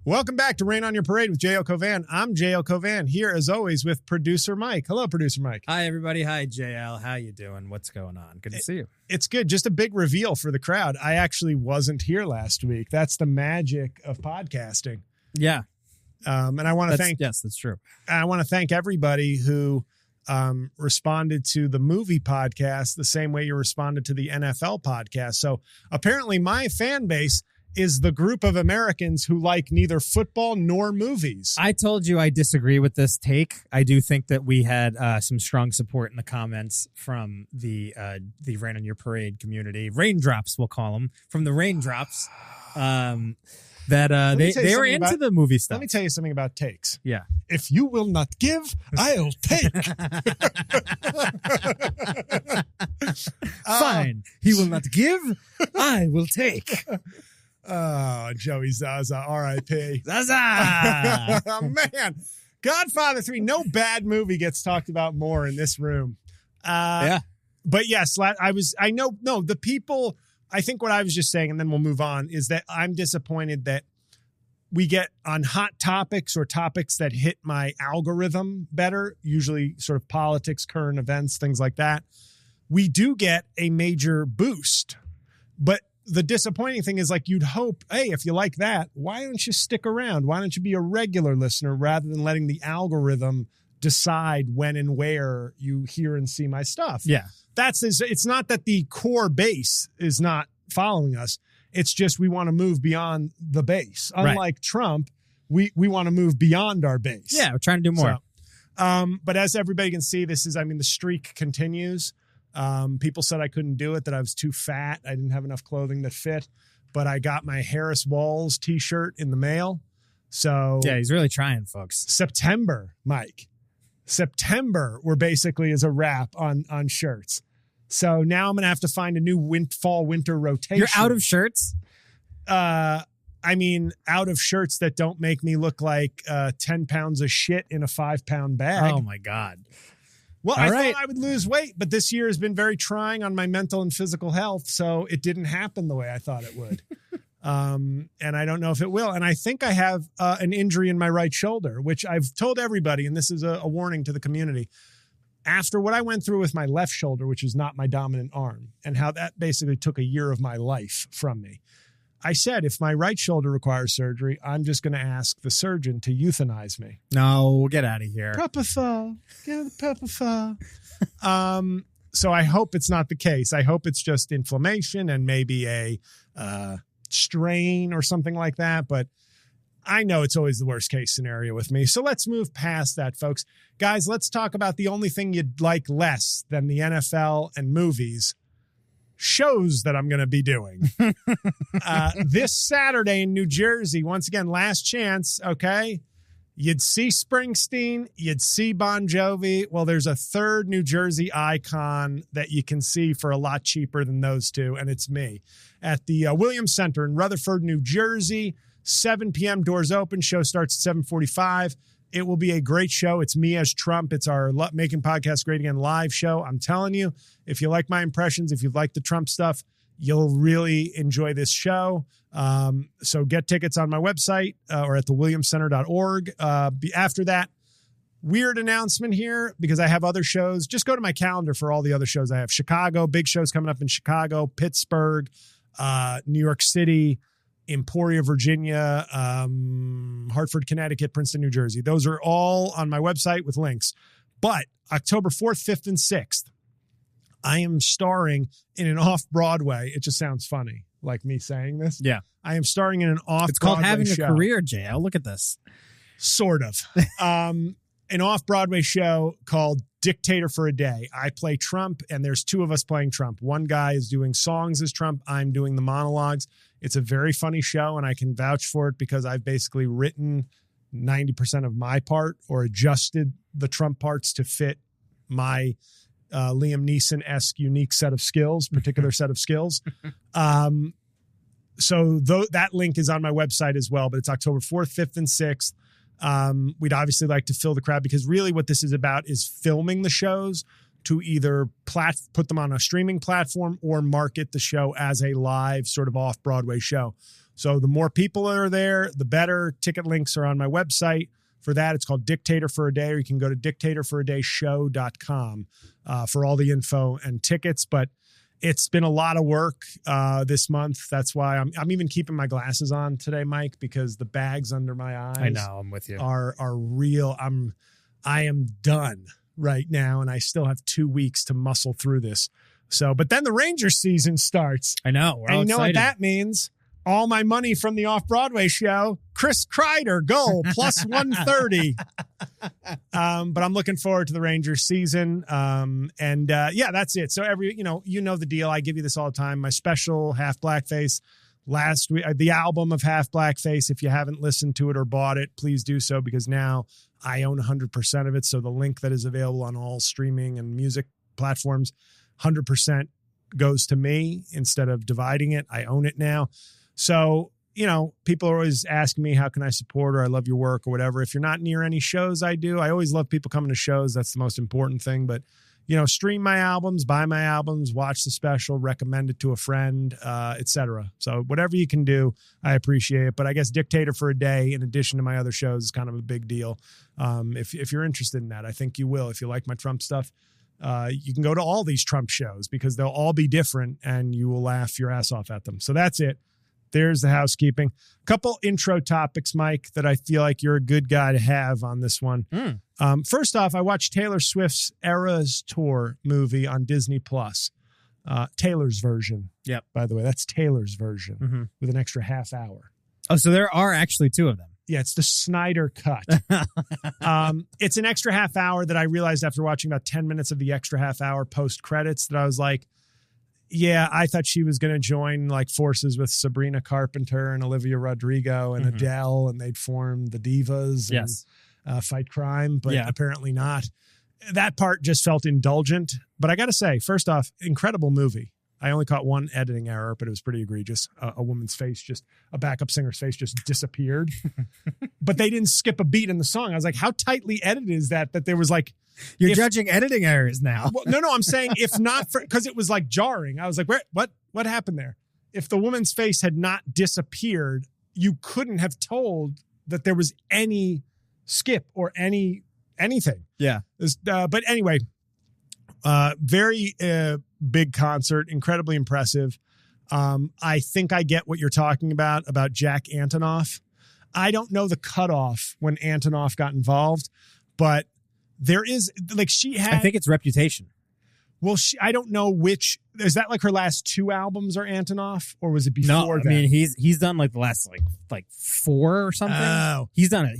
Welcome back to Rain on Your Parade with J-L Cauvin. I'm J-L Cauvin, here as always with producer Mike. Hello, producer Mike. Hi, everybody. Hi, JL. How you doing? What's going on? Good to see you. It's good. Just a big reveal for the crowd. I actually wasn't here last week. That's the magic of podcasting. Yeah. And I want to thank... Yes, that's true. I want to thank everybody who responded to the movie podcast the same way you responded to the NFL podcast. So apparently my fan base is the group of Americans who like neither football nor movies. I told you I disagree with this take. I do think that we had some strong support in the comments from the Rain on Your Parade community. Raindrops, we'll call them, from the Raindrops. That they were into the movie stuff. Let me tell you something about takes. Yeah. If you will not give, I'll take. Fine. He will not give, I will take. Oh, Joey Zaza, R.I.P. Zaza! Oh, man. Godfather 3, no bad movie gets talked about more in this room. Yeah. But yes, the people, I think what I was just saying, and then we'll move on, is that I'm disappointed that we get on hot topics or topics that hit my algorithm better, usually sort of politics, current events, things like that. We do get a major boost, but the disappointing thing is, like, you'd hope, hey, if you like that, why don't you stick around? Why don't you be a regular listener rather than letting the algorithm decide when and where you hear and see my stuff? Yeah. It's not that the core base is not following us. It's just we want to move beyond the base. Unlike Trump, we want to move beyond our base. Yeah, we're trying to do more. But as everybody can see, the streak continues. People said I couldn't do it, that I was too fat. I didn't have enough clothing that fit, but I got my Harris Walls t-shirt in the mail. So yeah, he's really trying, folks. September, Mike. September, we're basically is a wrap on shirts. So now I'm going to have to find a new fall-winter rotation. You're out of shirts? Out of shirts that don't make me look like 10 pounds of shit in a 5-pound bag. Oh, my God. Well, I thought I would lose weight, but this year has been very trying on my mental and physical health, so it didn't happen the way I thought it would. And I don't know if it will. And I think I have an injury in my right shoulder, which I've told everybody, and this is a warning to the community. After what I went through with my left shoulder, which is not my dominant arm, and how that basically took a year of my life from me, I said, if my right shoulder requires surgery, I'm just going to ask the surgeon to euthanize me. No, get out of here. Propofol. Give the propofol. So I hope it's not the case. I hope it's just inflammation and maybe a strain or something like that. But I know it's always the worst case scenario with me. So let's move past that, folks. Guys, let's talk about the only thing you'd like less than the NFL and movies. Shows that I'm going to be doing this Saturday in New Jersey. Once again, last chance. Okay. You'd see Springsteen, you'd see Bon Jovi. Well, there's a third New Jersey icon that you can see for a lot cheaper than those two. And it's me at the Williams Center in Rutherford, New Jersey, 7 p.m. doors open. Show starts at 7:45. It will be a great show. It's me as Trump. It's our Making Podcasts Great Again live show. I'm telling you, if you like my impressions, if you like the Trump stuff, you'll really enjoy this show. So get tickets on my website or at thewilliamscenter.org. After that, weird announcement here because I have other shows. Just go to my calendar for all the other shows I have. Chicago, big shows coming up in Chicago, Pittsburgh, New York City, Emporia, Virginia, Hartford, Connecticut, Princeton, New Jersey. Those are all on my website with links. But October 4th, 5th, and 6th, I am starring in an off-Broadway. It just sounds funny, like me saying this. Yeah. I am starring in an off-Broadway It's called having show. a career, JL. Look at this. Sort of. An off-Broadway show called Dictator for a Day. I play Trump, and there's two of us playing Trump. One guy is doing songs as Trump. I'm doing the monologues. It's a very funny show, and I can vouch for it because I've basically written 90% of my part or adjusted the Trump parts to fit my Liam Neeson-esque unique set of skills, particular set of skills. So that link is on my website as well, but it's October 4th, 5th, and 6th. We'd obviously like to fill the crowd because really what this is about is filming the shows to either put them on a streaming platform or market the show as a live sort of off-Broadway show. So the more people that are there, the better. Ticket links are on my website. For that, it's called Dictator for a Day, or you can go to dictatorforaday.show.com for all the info and tickets. But it's been a lot of work this month. That's why I'm even keeping my glasses on today, Mike, because the bags under my eyes, I know, I'm with you, are real. I am done right now, and I still have 2 weeks to muscle through this. So, but then the Rangers season starts. I know. We're all and you know excited. what that means? All my money from the Off-Broadway show, Chris Kreider, goal, plus 130. But I'm looking forward to the Rangers season. Yeah, that's it. So you know the deal. I give you this all the time. My special Half Blackface last week, the album of Half Blackface. If you haven't listened to it or bought it, please do so, because now I own 100% of it. So the link that is available on all streaming and music platforms, 100% goes to me instead of dividing it. I own it now. So, you know, people are always asking me, how can I support, or I love your work or whatever. If you're not near any shows, I do. I always love people coming to shows. That's the most important thing. But, you know, stream my albums, buy my albums, watch the special, recommend it to a friend, etc. So whatever you can do, I appreciate it. But I guess Dictator for a Day, in addition to my other shows, is kind of a big deal. If you're interested in that, I think you will. If you like my Trump stuff, you can go to all these Trump shows, because they'll all be different and you will laugh your ass off at them. So that's it. There's the housekeeping. Couple intro topics, Mike, that I feel like you're a good guy to have on this one. First off, I watched Taylor Swift's Eras Tour movie on Disney Plus. Taylor's version. Yep. By the way, that's Taylor's version with an extra half hour. Oh, so there are actually two of them. Yeah, it's the Snyder cut. It's an extra half hour that I realized after watching about 10 minutes of the extra half hour post credits that I was like, yeah, I thought she was going to join like forces with Sabrina Carpenter and Olivia Rodrigo and Adele, and they'd form the Divas and fight crime, but apparently not. That part just felt indulgent. But I got to say, first off, incredible movie. I only caught one editing error, but it was pretty egregious. A woman's face, a backup singer's face just disappeared. But they didn't skip a beat in the song. I was like, how tightly edited is that there was like... You're judging editing errors now. Well, no, I'm saying if not for... Because it was like jarring. I was like, what happened there? If the woman's face had not disappeared, you couldn't have told that there was any skip or anything. Yeah. But anyway... very big concert, incredibly impressive. I think I get what you're talking about Jack Antonoff. I don't know the cutoff when Antonoff got involved, but there is like I think it's Reputation. Well, I don't know which. Is that like her last two albums are Antonoff, or was it before that? I mean, he's done like the last like four or something. Oh, he's done it.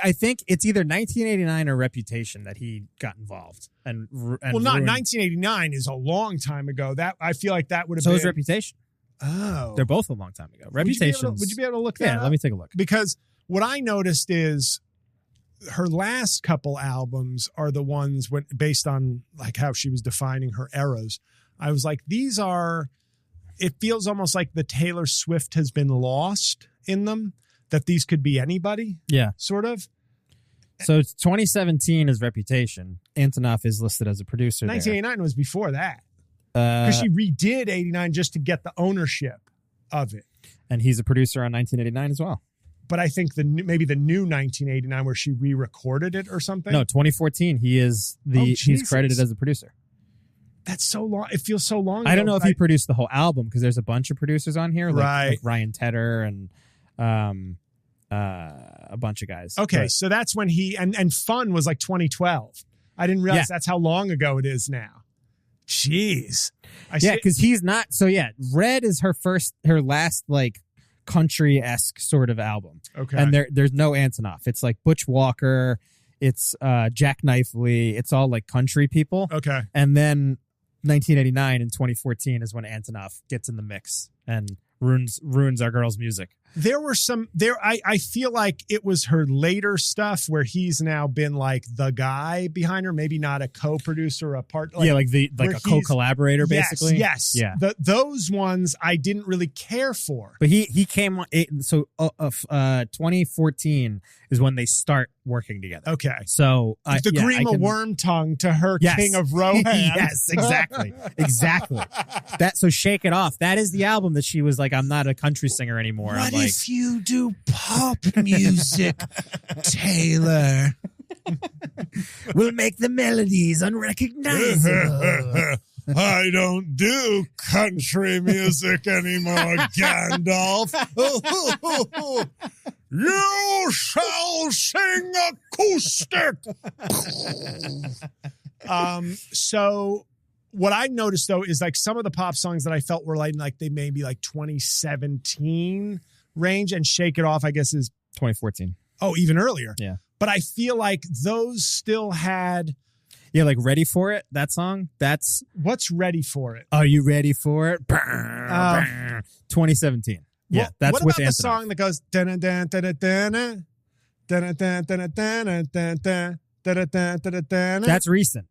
I think it's either 1989 or Reputation that he got involved. And well, not 1989 is a long time ago. That I feel like that would have been. So is Reputation. Oh, they're both a long time ago. Reputation. Would you be able to look that up? Let me take a look. Because what I noticed is her last couple albums are the ones based on like how she was defining her eras. I was like, it feels almost like the Taylor Swift has been lost in them, that these could be anybody. Yeah. Sort of. So 2017 is Reputation. Antonoff is listed as a producer. 1989 was before that. Because she redid 89 just to get the ownership of it. And he's a producer on 1989 as well. But I think maybe the new 1989 where she re-recorded it or something. No, 2014. He's credited as a producer. That's so long. It feels so long ago. I don't know if he produced the whole album, because there's a bunch of producers on here, like Ryan Tedder and a bunch of guys. Okay, so that's when he and Fun was like 2012. I didn't realize that's how long ago it is now. Jeez. Because he's not. So Red is her last like country-esque sort of album. Okay. And there's no Antonoff. It's like Butch Walker, it's Jack Knifley, it's all like country people. Okay. And then 1989 and 2014 is when Antonoff gets in the mix and ruins our girls' music. There were some there. I feel like it was her later stuff where he's now been like the guy behind her, maybe not a co-producer, a part. Like a co-collaborator, basically. Yes. Yeah. Those ones I didn't really care for. But he came on. 2014 is when they start working together. Okay. So the Grima Wormtongue to her King of Rohan. Yes, exactly. So Shake It Off. That is the album that she was like, I'm not a country singer anymore. What I'm if you do pop music, Taylor? We'll make the melodies unrecognizable. I don't do country music anymore, Gandalf. You shall sing acoustic. So what I noticed though is like some of the pop songs that I felt were like they may be like 2017 range, and Shake It Off, I guess, is 2014. Oh, even earlier. Yeah. But I feel like those still had. Yeah, like Ready for It, that song. That's what's Ready for It. Are you ready for it? 2017. Yeah, that's what with about Antonov. the song that goes dun dun dun dun dun dun dun dun dun dun. That's recent.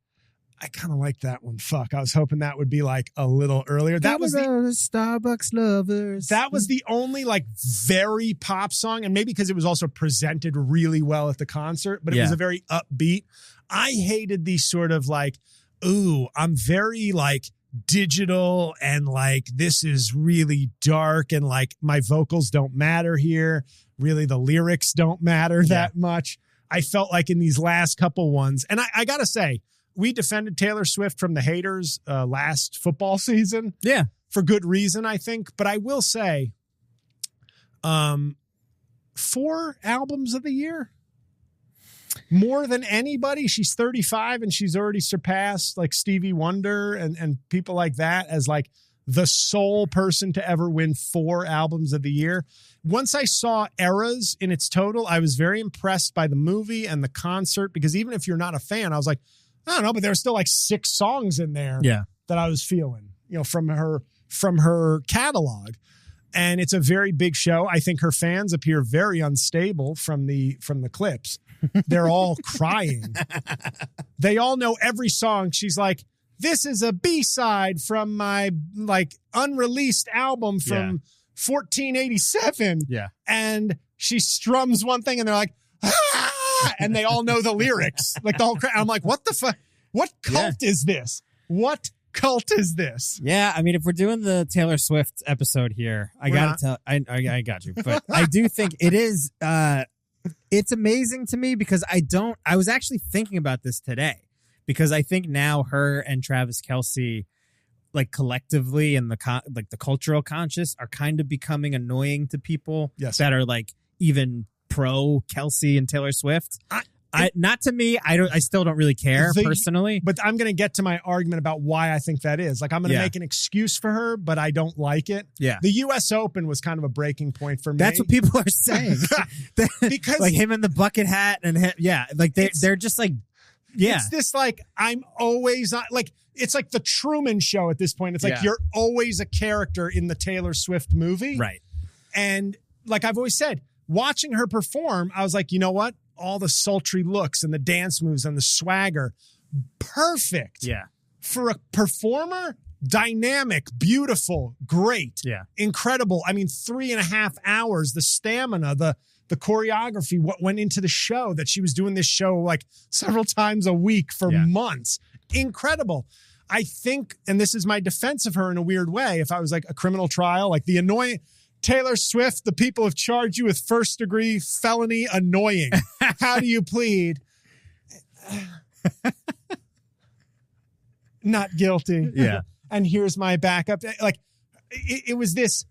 I kind of like that one. Fuck, I was hoping that would be like a little earlier. That was the Starbucks lovers. That was the only like very pop song, and maybe because it was also presented really well at the concert, but it was a very upbeat. I hated these sort of like, ooh, I'm very like digital and like this is really dark and like my vocals don't matter here. Really, the lyrics don't matter that much. I felt like in these last couple ones, and I gotta say, we defended Taylor Swift from the haters last football season. Yeah. For good reason, I think. But I will say, 4 albums of the year. More than anybody. She's 35 and she's already surpassed like Stevie Wonder and people like that as like the sole person to ever win 4 albums of the year. Once I saw Eras in its total, I was very impressed by the movie and the concert, because even if you're not a fan, I was like, I don't know, but there's still like 6 songs in there that I was feeling, from her catalog. And it's a very big show. I think her fans appear very unstable from the clips. They're all crying. They all know every song. She's like, this is a B-side from my like unreleased album from 1487. Yeah. And she strums one thing and they're like, ah! And they all know the lyrics. Like the whole crowd. I'm like, what the fuck? What cult is this? What cult is this? Yeah, I mean, if we're doing the Taylor Swift episode here, I got you. But I do think it is it's amazing to me because I was actually thinking about this today, because I think now her and Travis Kelce, like collectively and the cultural conscious, are kind of becoming annoying to people that are like even pro Kelce and Taylor Swift. Not to me. I still don't really care personally. But I'm going to get to my argument about why I think that is. Like, I'm going to make an excuse for her, but I don't like it. Yeah. The U.S. Open was kind of a breaking point for me. That's what people are saying. Because like him in the bucket hat and like they're just like, It's this like, I'm always not like, it's like the Truman Show at this point. It's like you're always a character in the Taylor Swift movie. Right. And like I've always said, watching her perform, I was like, you know what? All the sultry looks and the dance moves and the swagger. Perfect. Yeah. For a performer, dynamic, beautiful, great. Yeah. Incredible. I mean, 3.5 hours, the stamina, the choreography, what went into the show, that she was doing this show like several times a week for months. Incredible. I think, and this is my defense of her in a weird way, if I was like a criminal trial, like the annoying Taylor Swift, the people have charged you with 1st-degree felony annoying. How do you plead? Not guilty. Yeah. And here's my backup. Like, it was this,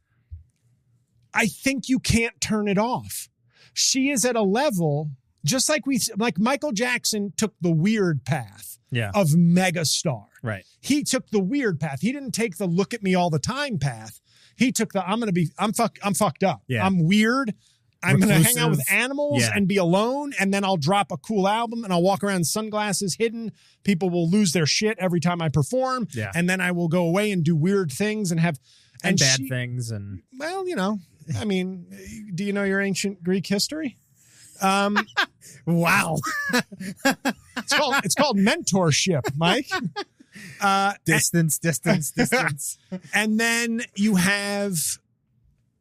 I think you can't turn it off. She is at a level, just like Michael Jackson took the weird path of megastar. Right. He took the weird path. He didn't take the look at me all the time path. He took the I'm fucked up. Yeah. I'm weird. I'm going to hang out with animals Yeah. and be alone, and then I'll drop a cool album and I'll walk around in sunglasses hidden. People will lose their shit every time I perform. Yeah. And then I will go away and do weird things and have and bad things and well, you know, I mean, do you know your ancient Greek history? Wow. It's called mentorship, Mike. Distance. And then you have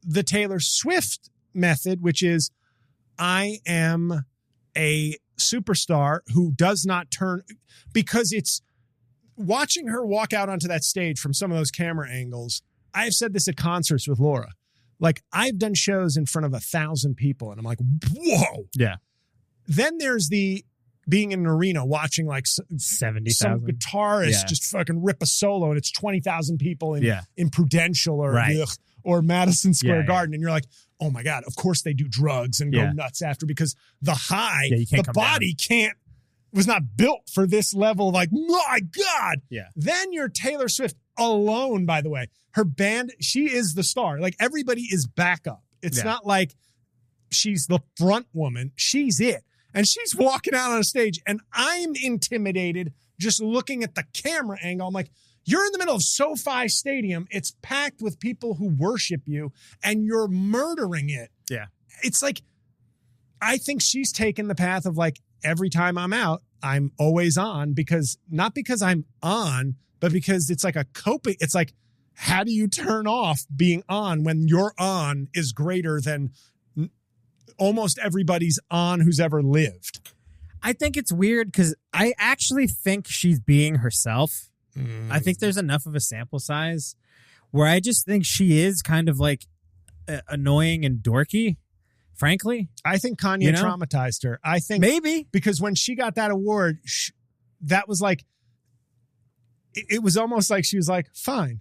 the Taylor Swift method, which is I am a superstar who does not turn, because it's watching her walk out onto that stage from some of those camera angles. I have said this at concerts with Laura. Like, I've done shows in front of 1,000 people and I'm like, whoa. Yeah. Then there's the being in an arena watching like 70,000. some guitarist just fucking rip a solo and it's 20,000 people in Prudential or Madison Square Garden. And you're like, oh my God, of course they do drugs and go nuts after, because the high, the body was not built for this level. Like, my God. Yeah. Then you're Taylor Swift alone, by the way. Her band, she is the star. Like, everybody is backup. It's not like she's the front woman. She's it. And she's walking out on a stage and I'm intimidated just looking at the camera angle. I'm like, you're in the middle of SoFi Stadium. It's packed with people who worship you and you're murdering it. Yeah. It's like, I think she's taken the path of like, every time I'm out, I'm always on, not because I'm on, but because it's like a coping. It's like, how do you turn off being on when your on is greater than almost everybody's on who's ever lived? I think it's weird because I actually think she's being herself. I think there's enough of a sample size where I just think she is kind of like annoying and dorky, frankly. I think Kanye traumatized her. I think maybe because when she got that award, that was like, it was almost like she was like, fine.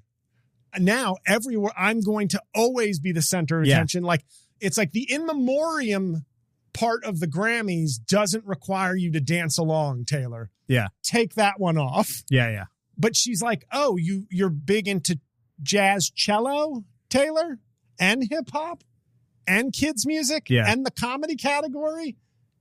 Now everywhere I'm going to always be the center of attention. Like, it's like the in memoriam part of the Grammys doesn't require you to dance along, Taylor. Yeah. Take that one off. Yeah. But she's like, oh, you're big into jazz cello, Taylor, and hip hop, and kids music, and the comedy category,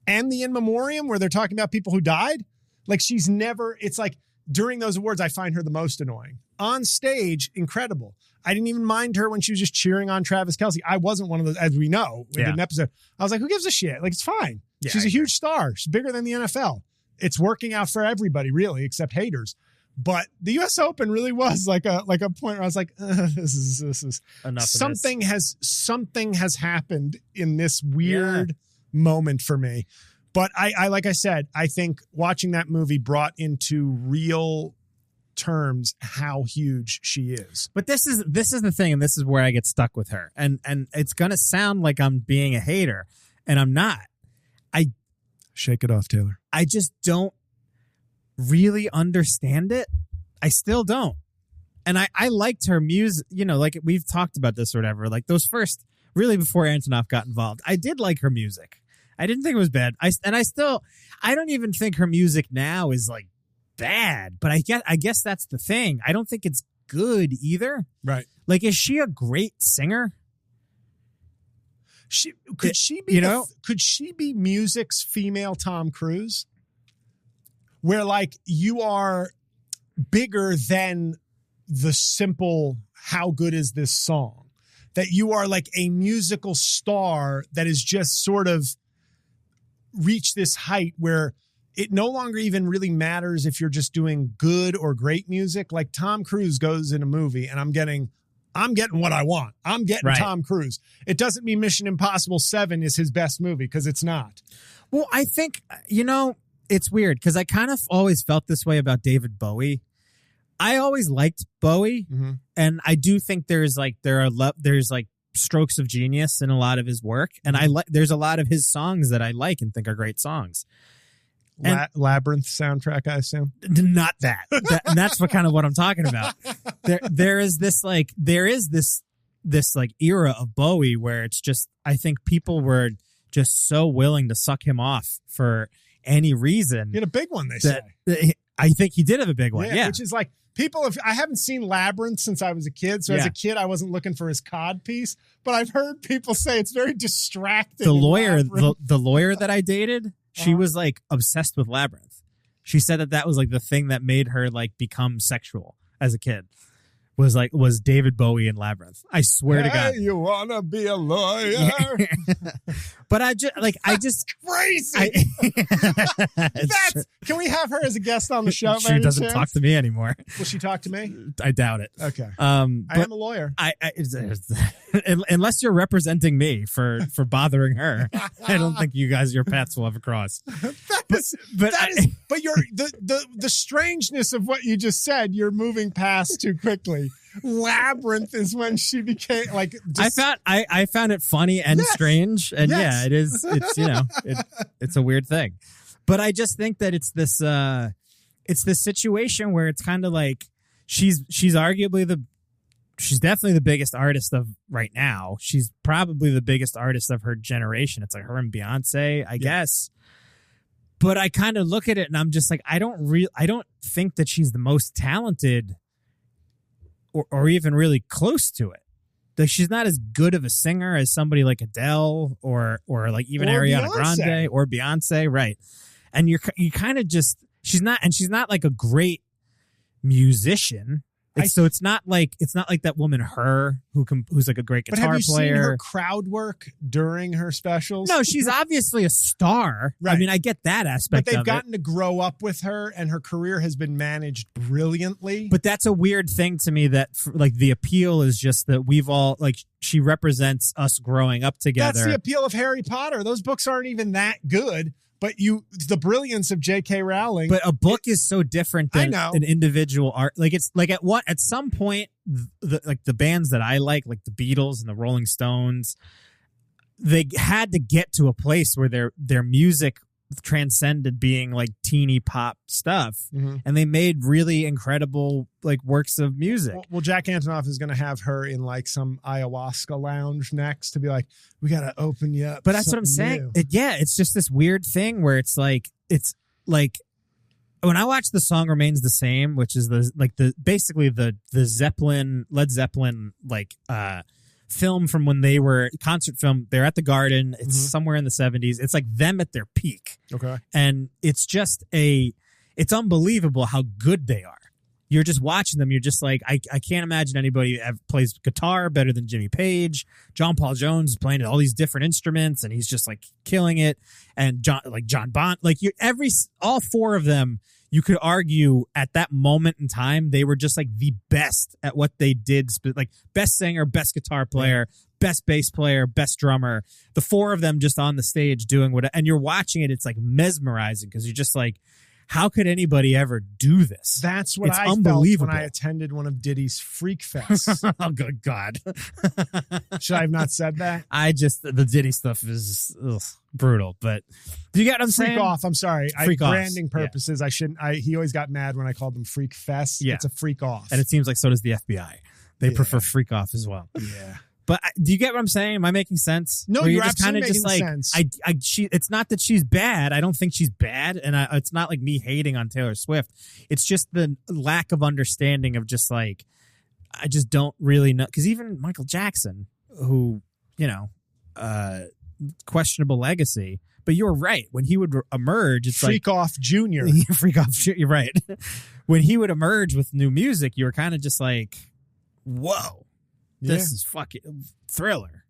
and the in memoriam where they're talking about people who died. Like, she's never, it's like during those awards, I find her the most annoying. On stage, incredible. I didn't even mind her when she was just cheering on Travis Kelce. I wasn't one of those, as we know, we did an episode. I was like, who gives a shit? Like, it's fine. Yeah, she's a huge star. She's bigger than the NFL. It's working out for everybody, really, except haters. But the U.S. Open really was like a point where I was like, this is enough. Something has happened in this weird moment for me. But I like I said, I think watching that movie brought into real terms how huge she is. But this is the thing, and this is where I get stuck with her. And it's gonna sound like I'm being a hater, and I'm not. Shake it off, Taylor. I just don't really understand it. I still don't. And I liked her music, like we've talked about this or whatever, like those first, really before Antonoff got involved, I did like her music. I didn't think it was bad. I don't even think her music now is like bad, but I guess that's the thing. I don't think it's good either. Right. Like, is she a great singer? Could she be music's female Tom Cruise? Where like you are bigger than the simple, how good is this song? That you are like a musical star that is just sort of reached this height where it no longer even really matters if you're just doing good or great music. Like Tom Cruise goes in a movie and I'm getting what I want. I'm getting Tom Cruise. It doesn't mean Mission Impossible 7 is his best movie, because it's not. Well, I think, it's weird because I kind of always felt this way about David Bowie. I always liked Bowie, and I do think there's strokes of genius in a lot of his work, and there's a lot of his songs that I like and think are great songs. Labyrinth soundtrack, I assume. Not that. And that's what I'm talking about. There is this era of Bowie where it's just, I think people were just so willing to suck him off for any reason. He had a big one, they say. I think he did have a big one. Yeah. Which is like, I haven't seen Labyrinth since I was a kid. So as a kid, I wasn't looking for his cod piece, but I've heard people say it's very distracting. The lawyer that I dated, she was like obsessed with Labyrinth. She said that was like the thing that made her like become sexual as a kid. was David Bowie in Labyrinth. I swear to God. You wanna be a lawyer? But I just Crazy. Can we have her as a guest on the show? She doesn't talk to me anymore. Will she talk to me? I doubt it. Okay. I am a lawyer. Unless you're representing me for bothering her, I don't think your paths will ever cross. But the strangeness of what you just said, you're moving past too quickly. Labyrinth is when she became like. I found it funny and strange, and yeah, it is. It's it's a weird thing, but I just think that it's this situation where it's kind of like she's definitely the biggest artist of right now. She's probably the biggest artist of her generation. It's like her and Beyonce, I guess. But I kind of look at it and I'm just like, I don't think that she's the most talented. Or even really close to it. Like she's not as good of a singer as somebody like Adele or like even Ariana Grande or Beyonce, right? And you kind of just she's not like a great musician. So it's not like that woman who's like a great guitar player. But have you seen her crowd work during her specials? No, she's obviously a star. Right. I mean, I get that aspect. But they've gotten to grow up with her, and her career has been managed brilliantly. But that's a weird thing to me. That like the appeal is just that we've all like she represents us growing up together. That's the appeal of Harry Potter. Those books aren't even that good. But the brilliance of J.K. Rowling. But a book is so different than an individual art. Like it's like at some point, the bands that I like the Beatles and the Rolling Stones, they had to get to a place where their music transcended being like teeny pop stuff, and they made really incredible like works of music. Well, Jack Antonoff is going to have her in like some ayahuasca lounge next to be like, we got to open you up. But that's what I'm saying. It's just this weird thing where it's like when I watch The Song Remains the Same, which is basically the Led Zeppelin like film from when they were concert film. They're at the Garden. It's somewhere in the 70s. It's like them at their peak. Okay. And it's just it's unbelievable how good they are. You're just watching them. You're just like, I can't imagine anybody plays guitar better than Jimmy Page. John Paul Jones is playing all these different instruments and he's just like killing it. And John Bond, like all four of them, you could argue at that moment in time, they were just like the best at what they did. Like best singer, best guitar player, best bass player, best drummer. The four of them just on the stage doing and you're watching it. It's like mesmerizing because you're just like, how could anybody ever do this? That's what I felt when I attended one of Diddy's Freak Fests. Oh, good God. Should I have not said that? The Diddy stuff is brutal, but do you get what I'm saying? Freak off. I'm sorry. Branding purposes, yeah. I shouldn't. He always got mad when I called them Freak Fests. Yeah. It's a freak off. And it seems like so does the FBI. They prefer freak off as well. Yeah. But do you get what I'm saying? Am I making sense? No, you're absolutely making sense. It's not that she's bad. I don't think she's bad, and it's not like me hating on Taylor Swift. It's just the lack of understanding of just like I just don't really know. Because even Michael Jackson, who questionable legacy, but you were right when he would emerge. It's Freak Off Junior. Freak Off. You're right. When he would emerge with new music, you were kind of just like, whoa. This is fucking Thriller.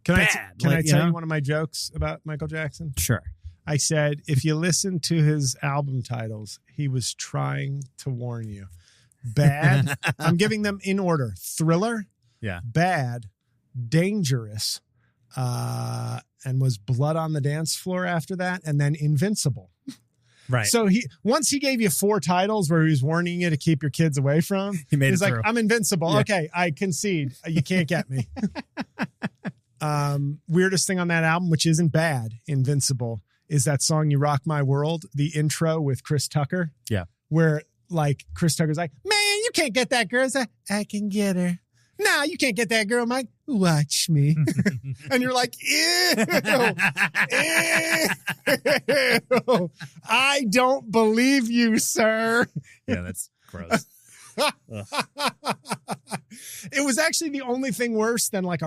Can I tell you one of my jokes about Michael Jackson? Sure. I said, if you listen to his album titles, he was trying to warn you. Bad. I'm giving them in order. Thriller. Yeah. Bad. Dangerous. And was Blood on the Dance Floor after that. And then Invincible. Right. So once he gave you 4 titles where he was warning you to keep your kids away from, he's like, I'm invincible. Yeah. Okay, I concede. You can't get me. Weirdest thing on that album, which isn't bad, Invincible, is that song You Rock My World, the intro with Chris Tucker. Yeah. Where like Chris Tucker's like, man, you can't get that girl. Like, I can get her. No, you can't get that girl, Mike. Watch me. And you're like, ew, ew. I don't believe you, sir. Yeah, that's gross. It was actually the only thing worse than like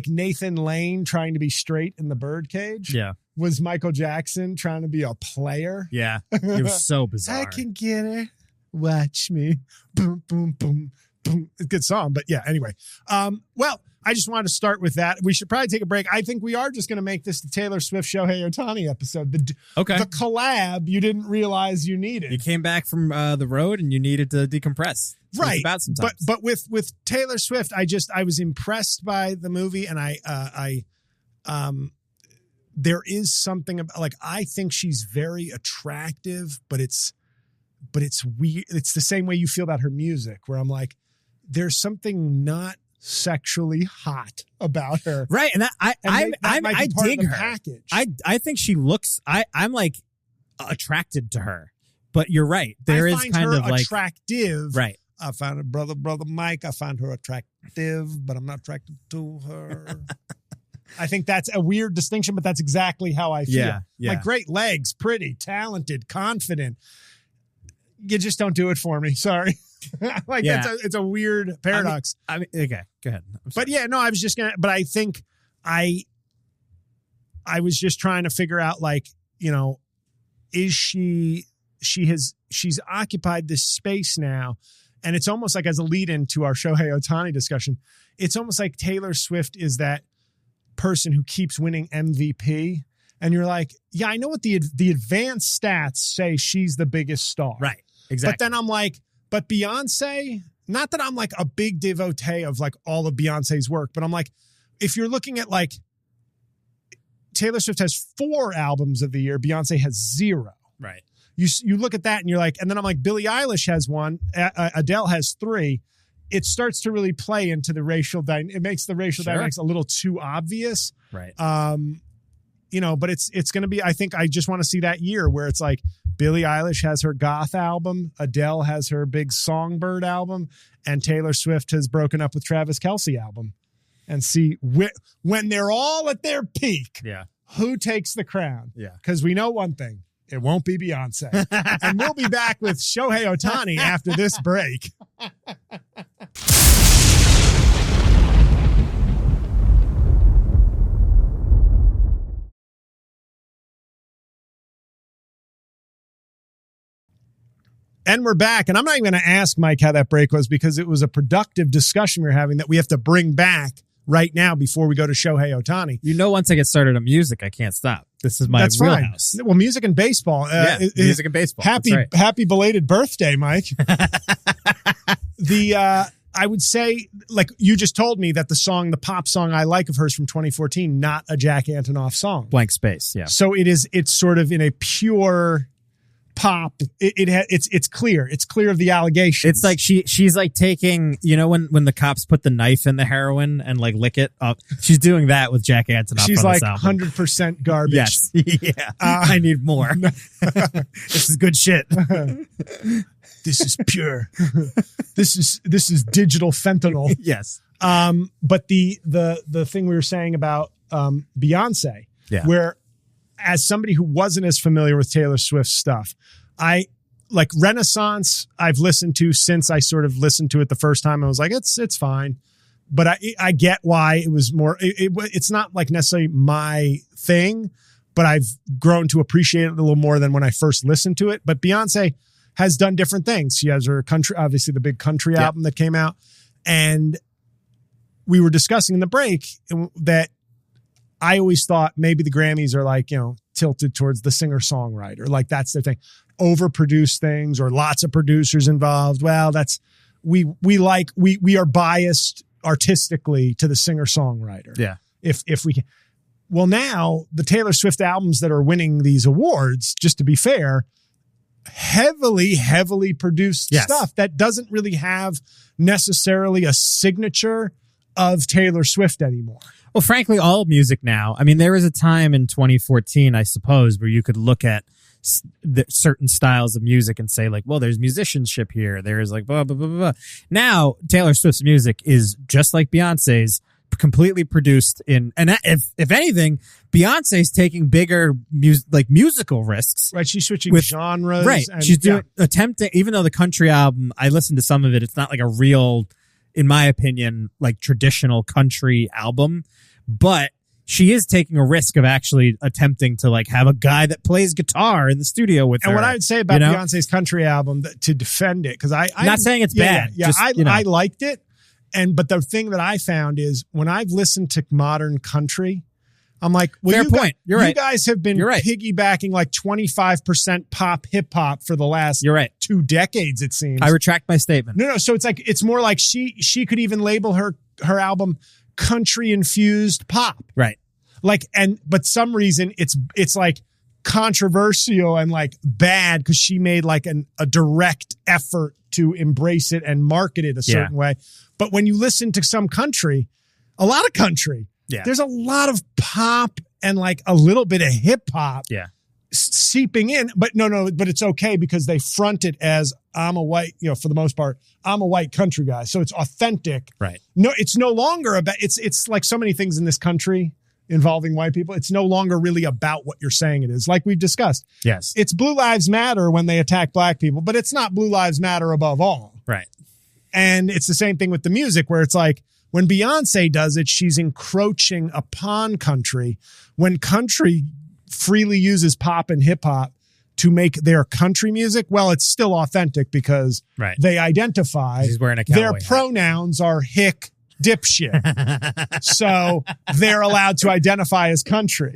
Nathan Lane trying to be straight in the birdcage. Yeah. Was Michael Jackson trying to be a player. Yeah. It was so bizarre. I can get her. Watch me. Boom, boom, boom. good song. But yeah, anyway. Well, I just wanted to start with that. We should probably take a break. I think we are just going to make this the Taylor Swift Shohei Ohtani episode. The collab you didn't realize you needed. You came back from the road and you needed to decompress. Right. About sometimes. But with Taylor Swift, I was impressed by the movie, and I there is something about, like, I think she's very attractive, but it's weird. It's the same way you feel about her music, where I'm like, there's something not sexually hot about her. Right. And I dig her. Package. I think she looks, I'm like attracted to her, but you're right. There is kind of like attractive. Right. I found her brother Mike. I found her attractive, but I'm not attracted to her. I think that's a weird distinction, but that's exactly how I feel. Yeah. Like, great legs, pretty, talented, confident. You just don't do it for me. Sorry. Like, it's a weird paradox. I mean, okay, go ahead. But yeah, no, I was just but I think I was just trying to figure out, like, you know, is she's occupied this space now. And it's almost like, as a lead into our Shohei Ohtani discussion, it's almost like Taylor Swift is that person who keeps winning MVP. And you're like, yeah, I know what the advanced stats say she's the biggest star. Right. Exactly. But then I'm like, but Beyonce, not that I'm like a big devotee of like all of Beyonce's work, but I'm like, if you're looking at, like, Taylor Swift has 4 albums of the year, Beyonce has 0. Right. You look at that and you're like, and then I'm like, Billie Eilish has 1, Adele has 3. It starts to really play into the racial it makes the racial dynamics a little too obvious. Right. You know, but it's going to be, I think I just want to see that year where it's like Billie Eilish has her goth album, Adele has her big Songbird album, and Taylor Swift has broken up with Travis Kelce album, and see when they're all at their peak, who takes the crown. Yeah. Because we know one thing, it won't be Beyonce. And we'll be back with Shohei Ohtani after this break. And we're back. And I'm not even going to ask Mike how that break was, because it was a productive discussion we were having that we have to bring back right now before we go to Shohei Ohtani. You know, once I get started on music, I can't stop. This is my wheelhouse. Well, music and baseball. Music and baseball. Happy belated birthday, Mike. I would say, like, you just told me that the pop song I like of hers from 2014, not a Jack Antonoff song. Blank Space, yeah. So it's sort of in a pure pop. It's clear. It's clear of the allegations. It's like she's like taking, you know, when the cops put the knife in the heroin and like lick it up. She's doing that with Jack Antonoff. She's like 100% garbage. Yes. Yeah. I need more. This is good shit. This is pure. This is digital fentanyl. Yes. But the thing we were saying about Beyonce, where, as somebody who wasn't as familiar with Taylor Swift's stuff, I like Renaissance. I've listened to since I sort of listened to it the first time. I was like, it's fine, but I get why it was more. It's not like necessarily my thing, but I've grown to appreciate it a little more than when I first listened to it. But Beyonce has done different things. She has her country, obviously the big country album that came out, and we were discussing in the break that I always thought maybe the Grammys are like, you know, tilted towards the singer-songwriter. Like, that's their thing. Overproduced things or lots of producers involved. Well, that's, we are biased artistically to the singer-songwriter. Yeah. If we can. Well, now the Taylor Swift albums that are winning these awards, just to be fair, heavily produced stuff that doesn't really have necessarily a signature of Taylor Swift anymore. Well, frankly, all music now. I mean, there was a time in 2014, I suppose, where you could look at certain styles of music and say, like, well, there's musicianship here. There's like blah, blah, blah, blah. Now, Taylor Swift's music is just like Beyonce's, completely produced in, and if anything, Beyonce's taking bigger musical risks. Right. She's switching genres. Right. And, she's attempting, even though the country album, I listened to some of it, it's not like a real, in my opinion, like traditional country album, but she is taking a risk of actually attempting to like have a guy that plays guitar in the studio with her. And what I would say about Beyonce's country album to defend it, because I'm not saying it's bad. Yeah, just, I liked it. But the thing that I found is when I've listened to modern country, I'm like, well, fair point. You're right. You guys have been piggybacking like 25% pop hip hop for the last 2 decades, it seems. I retract my statement. No. So it's more like she could even label her album country infused pop. Right. Like, but some reason it's like controversial and like bad because she made like a direct effort to embrace it and market it a certain way. But when you listen to some country, a lot of country, there's a lot of pop and like a little bit of hip hop seeping in. But but it's okay because they front it as I'm a white, for the most part, I'm a white country guy. So it's authentic. Right. No, it's no longer about, it's like so many things in this country involving white people. It's no longer really about what you're saying it is. Like we've discussed. Yes. It's Blue Lives Matter when they attack black people, but it's not Blue Lives Matter above all. Right. And it's the same thing with the music where it's like when Beyonce does it, she's encroaching upon country. When country freely uses pop and hip hop to make their country music, well, it's still authentic because they identify their pronouns are hick, dipshit. So they're allowed to identify as country.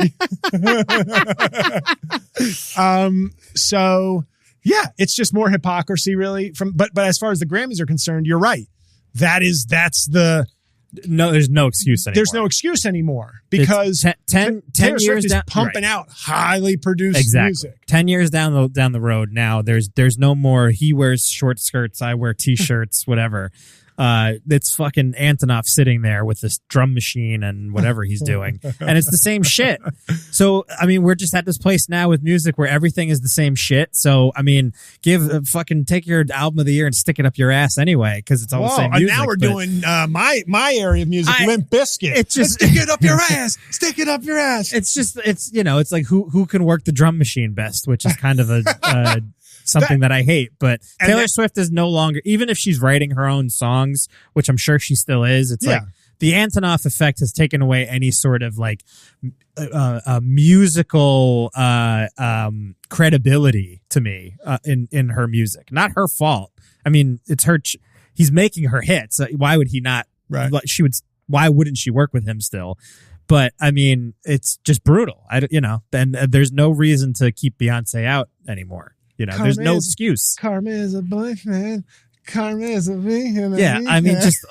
So yeah, it's just more hypocrisy really but as far as the Grammys are concerned, you're right. There's no excuse anymore. There's no excuse anymore because 10 Taylor years Swift is down, pumping out highly produced music. 10 years down the road now, there's no more he wears short skirts, I wear t-shirts, whatever. It's fucking Antonov sitting there with this drum machine and whatever he's doing. And it's the same shit. So, I mean, we're just at this place now with music where everything is the same shit. So, I mean, take your album of the year and stick it up your ass anyway, because it's all the same music. Now we're doing my area of music, Limp Bizkit. It's just stick it up your ass. Stick it up your ass. It's like who can work the drum machine best, which is kind of a something that I hate. But Taylor Swift is no longer, even if she's writing her own songs, which I'm sure she still is, it's like the Antonov effect has taken away any sort of like musical credibility to me in her music. Not her fault. I mean, it's her. He's making her hits. Why would he not? Right. Why wouldn't she work with him still? But I mean, it's just brutal. And there's no reason to keep Beyonce out anymore. There's no excuse. Karma is a boyfriend. Karma is a vegan. Yeah, I mean, just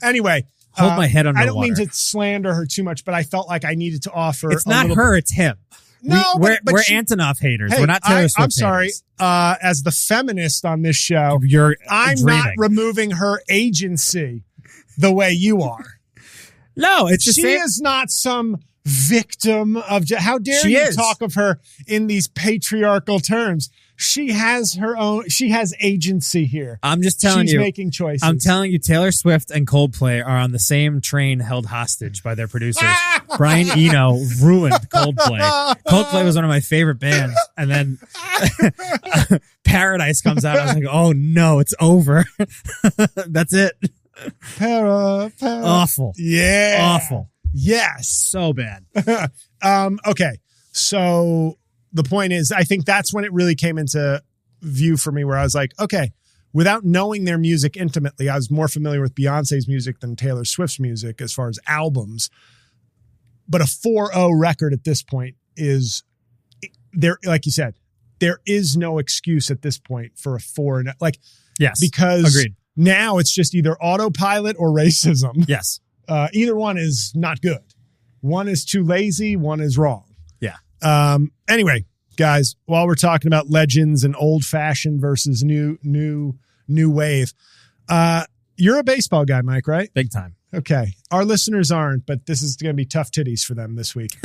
anyway. Hold my head under water. I don't water. mean to slander her too much, but I felt like I needed to offer. It's not her, it's him. No, we're Antonov haters. Hey, we're not Taylor Swift I'm sorry. haters. As the feminist on this show, I'm dreaming. not removing her agency the way you are. No, she is not some victim of. How dare you talk of her in these patriarchal terms? She has her own. She has agency here. I'm just telling you. She's making choices. I'm telling you, Taylor Swift and Coldplay are on the same train held hostage by their producers. Brian Eno ruined Coldplay. Coldplay was one of my favorite bands. And then Paradise comes out. I was like, oh no, it's over. That's it. Awful. Yeah. Awful. Yes. So bad. Okay. So the point is, I think that's when it really came into view for me where I was like, okay, without knowing their music intimately, I was more familiar with Beyonce's music than Taylor Swift's music as far as albums. But a 4.0 record at this point is there, like you said, there is no excuse at this point for a 4. Yes. Because agreed. Now it's just either autopilot or racism. Yes. Either one is not good. One is too lazy. One is wrong. Yeah. Anyway, guys, while we're talking about legends and old fashioned versus new wave, you're a baseball guy, Mike, right? Big time. Okay. Our listeners aren't, but this is going to be tough titties for them this week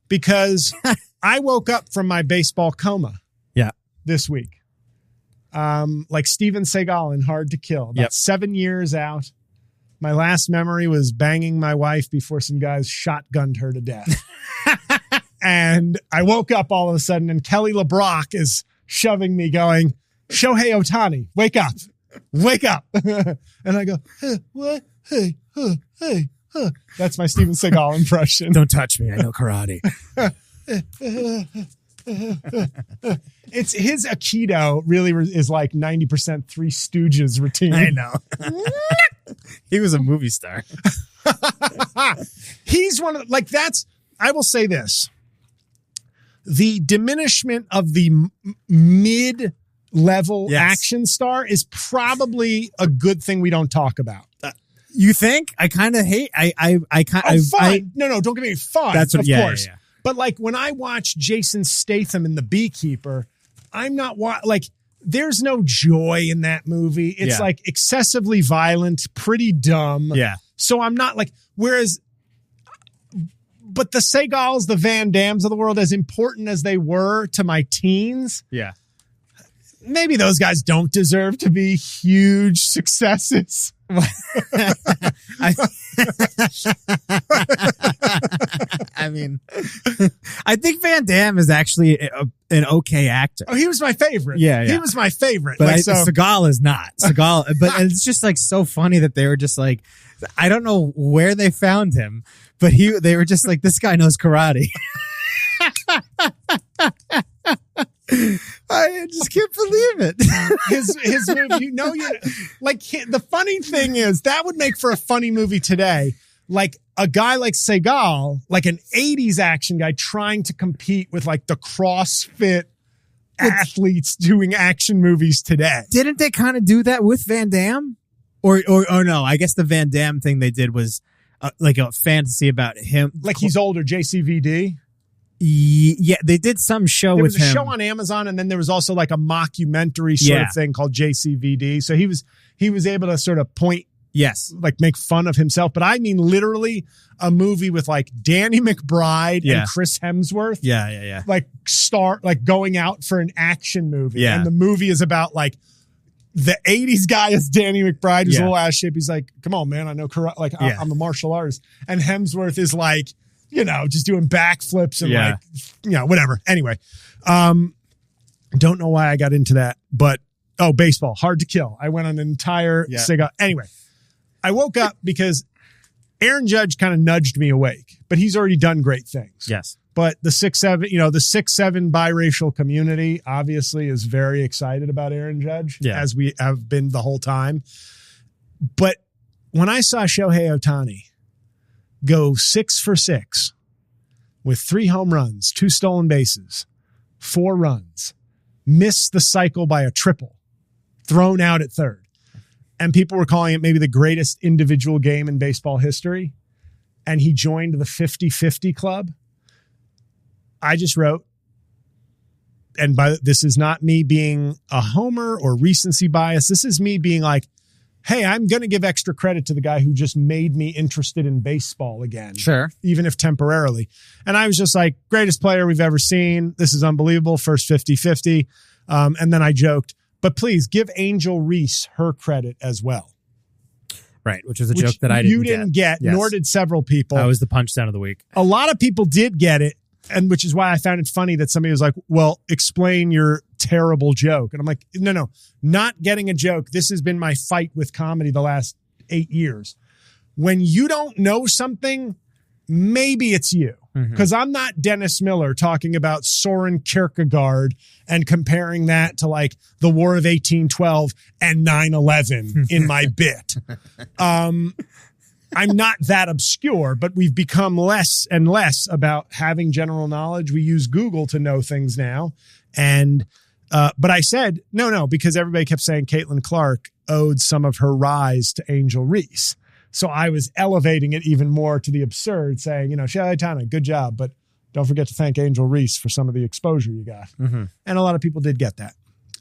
because I woke up from my baseball coma. Yeah. This week. Like Steven Seagal in Hard to Kill, about 7 years out. My last memory was banging my wife before some guys shotgunned her to death. And I woke up all of a sudden and Kelly LeBrock is shoving me going, Shohei Ohtani, wake up. Wake up. And I go, hey, what? Hey, That's my Steven Seagal impression. Don't touch me. I know karate. It's his Aikido really is like 90% Three Stooges routine. I know. He was a movie star. He's one of like that's. I will say this: the diminishment of the mid-level action star is probably a good thing we don't talk about. You think? I kind of hate. Fine. No, don't get me fun. That's what, of course. Yeah. But like when I watch Jason Statham in The Beekeeper, I'm not like. There's no joy in that movie. It's like excessively violent, pretty dumb. Yeah. So I'm not like. Whereas. But the Segals, the Van Dams of the world, as important as they were to my teens, maybe those guys don't deserve to be huge successes. I mean, I think Van Damme is actually an okay actor. Oh, he was my favorite. Yeah. He was my favorite. But Seagal is not. Seagal, but it's just like so funny that they were just like, I don't know where they found him, but they were just like, this guy knows karate. I just can't believe it. His movie, the funny thing is that would make for a funny movie today. Like a guy like Seagal, like an 80s action guy trying to compete with like the CrossFit athletes doing action movies today. Didn't they kind of do that with Van Damme? Or no, I guess the Van Damme thing they did was like a fantasy about him. Like he's older, JCVD. Yeah, they did some show with him. There was a show on Amazon, and then there was also like a mockumentary sort of thing called JCVD. So he was able to sort of point, like make fun of himself. But I mean, literally a movie with like Danny McBride and Chris Hemsworth. Yeah. Like going out for an action movie. Yeah. And the movie is about like the 80s guy is Danny McBride, who's a little ass shape. He's like, come on, man, I know karate. Like I'm a martial artist. And Hemsworth is like, just doing backflips and whatever. Anyway, don't know why I got into that, but baseball, Hard to Kill. I went on an entire Sega. Anyway, I woke up because Aaron Judge kind of nudged me awake, but he's already done great things. Yes. But the 6'7", the 6'7" biracial community obviously is very excited about Aaron Judge, as we have been the whole time. But when I saw Shohei Ohtani go 6 for 6 with 3 home runs, 2 stolen bases, 4 runs, miss the cycle by a triple, thrown out at third. And people were calling it maybe the greatest individual game in baseball history. And he joined the 50-50 club. I just wrote, and this is not me being a homer or recency bias. This is me being like, hey, I'm going to give extra credit to the guy who just made me interested in baseball again. Sure. Even if temporarily. And I was just like, greatest player we've ever seen. This is unbelievable. First 50-50. And then I joked, but please give Angel Reese her credit as well. Right, which was a joke that I didn't get. You didn't get, nor did several people. I was the punchdown of the week. A lot of people did get it. And which is why I found it funny that somebody was like, well, explain your terrible joke. And I'm like, no, not getting a joke. This has been my fight with comedy the last 8 years. When you don't know something, maybe it's you. Because I'm not Dennis Miller talking about Soren Kierkegaard and comparing that to like the War of 1812 and 9/11 in my bit. I'm not that obscure, but we've become less and less about having general knowledge. We use Google to know things now. And, but I said, no, because everybody kept saying Caitlin Clark owed some of her rise to Angel Reese. So I was elevating it even more to the absurd, saying, Shohei Ohtani, good job, but don't forget to thank Angel Reese for some of the exposure you got. And a lot of people did get that.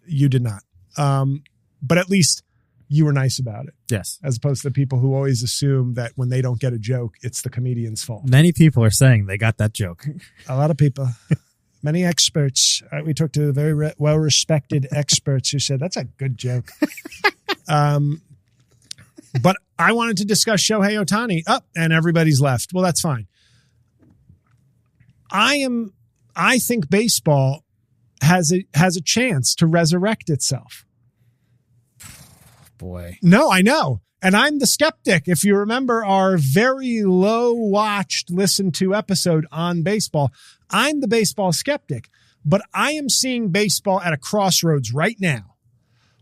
You did not. But at least you were nice about it. Yes. As opposed to the people who always assume that when they don't get a joke, it's the comedian's fault. Many people are saying they got that joke. A lot of people. Many experts. We talked to very well-respected experts who said, that's a good joke. But I wanted to discuss Shohei Ohtani. And everybody's left. Well, that's fine. I think baseball has a chance to resurrect itself. boy. No, I know. And I'm the skeptic. If you remember our very low watched, listened to episode on baseball, I'm the baseball skeptic. But I am seeing baseball at a crossroads right now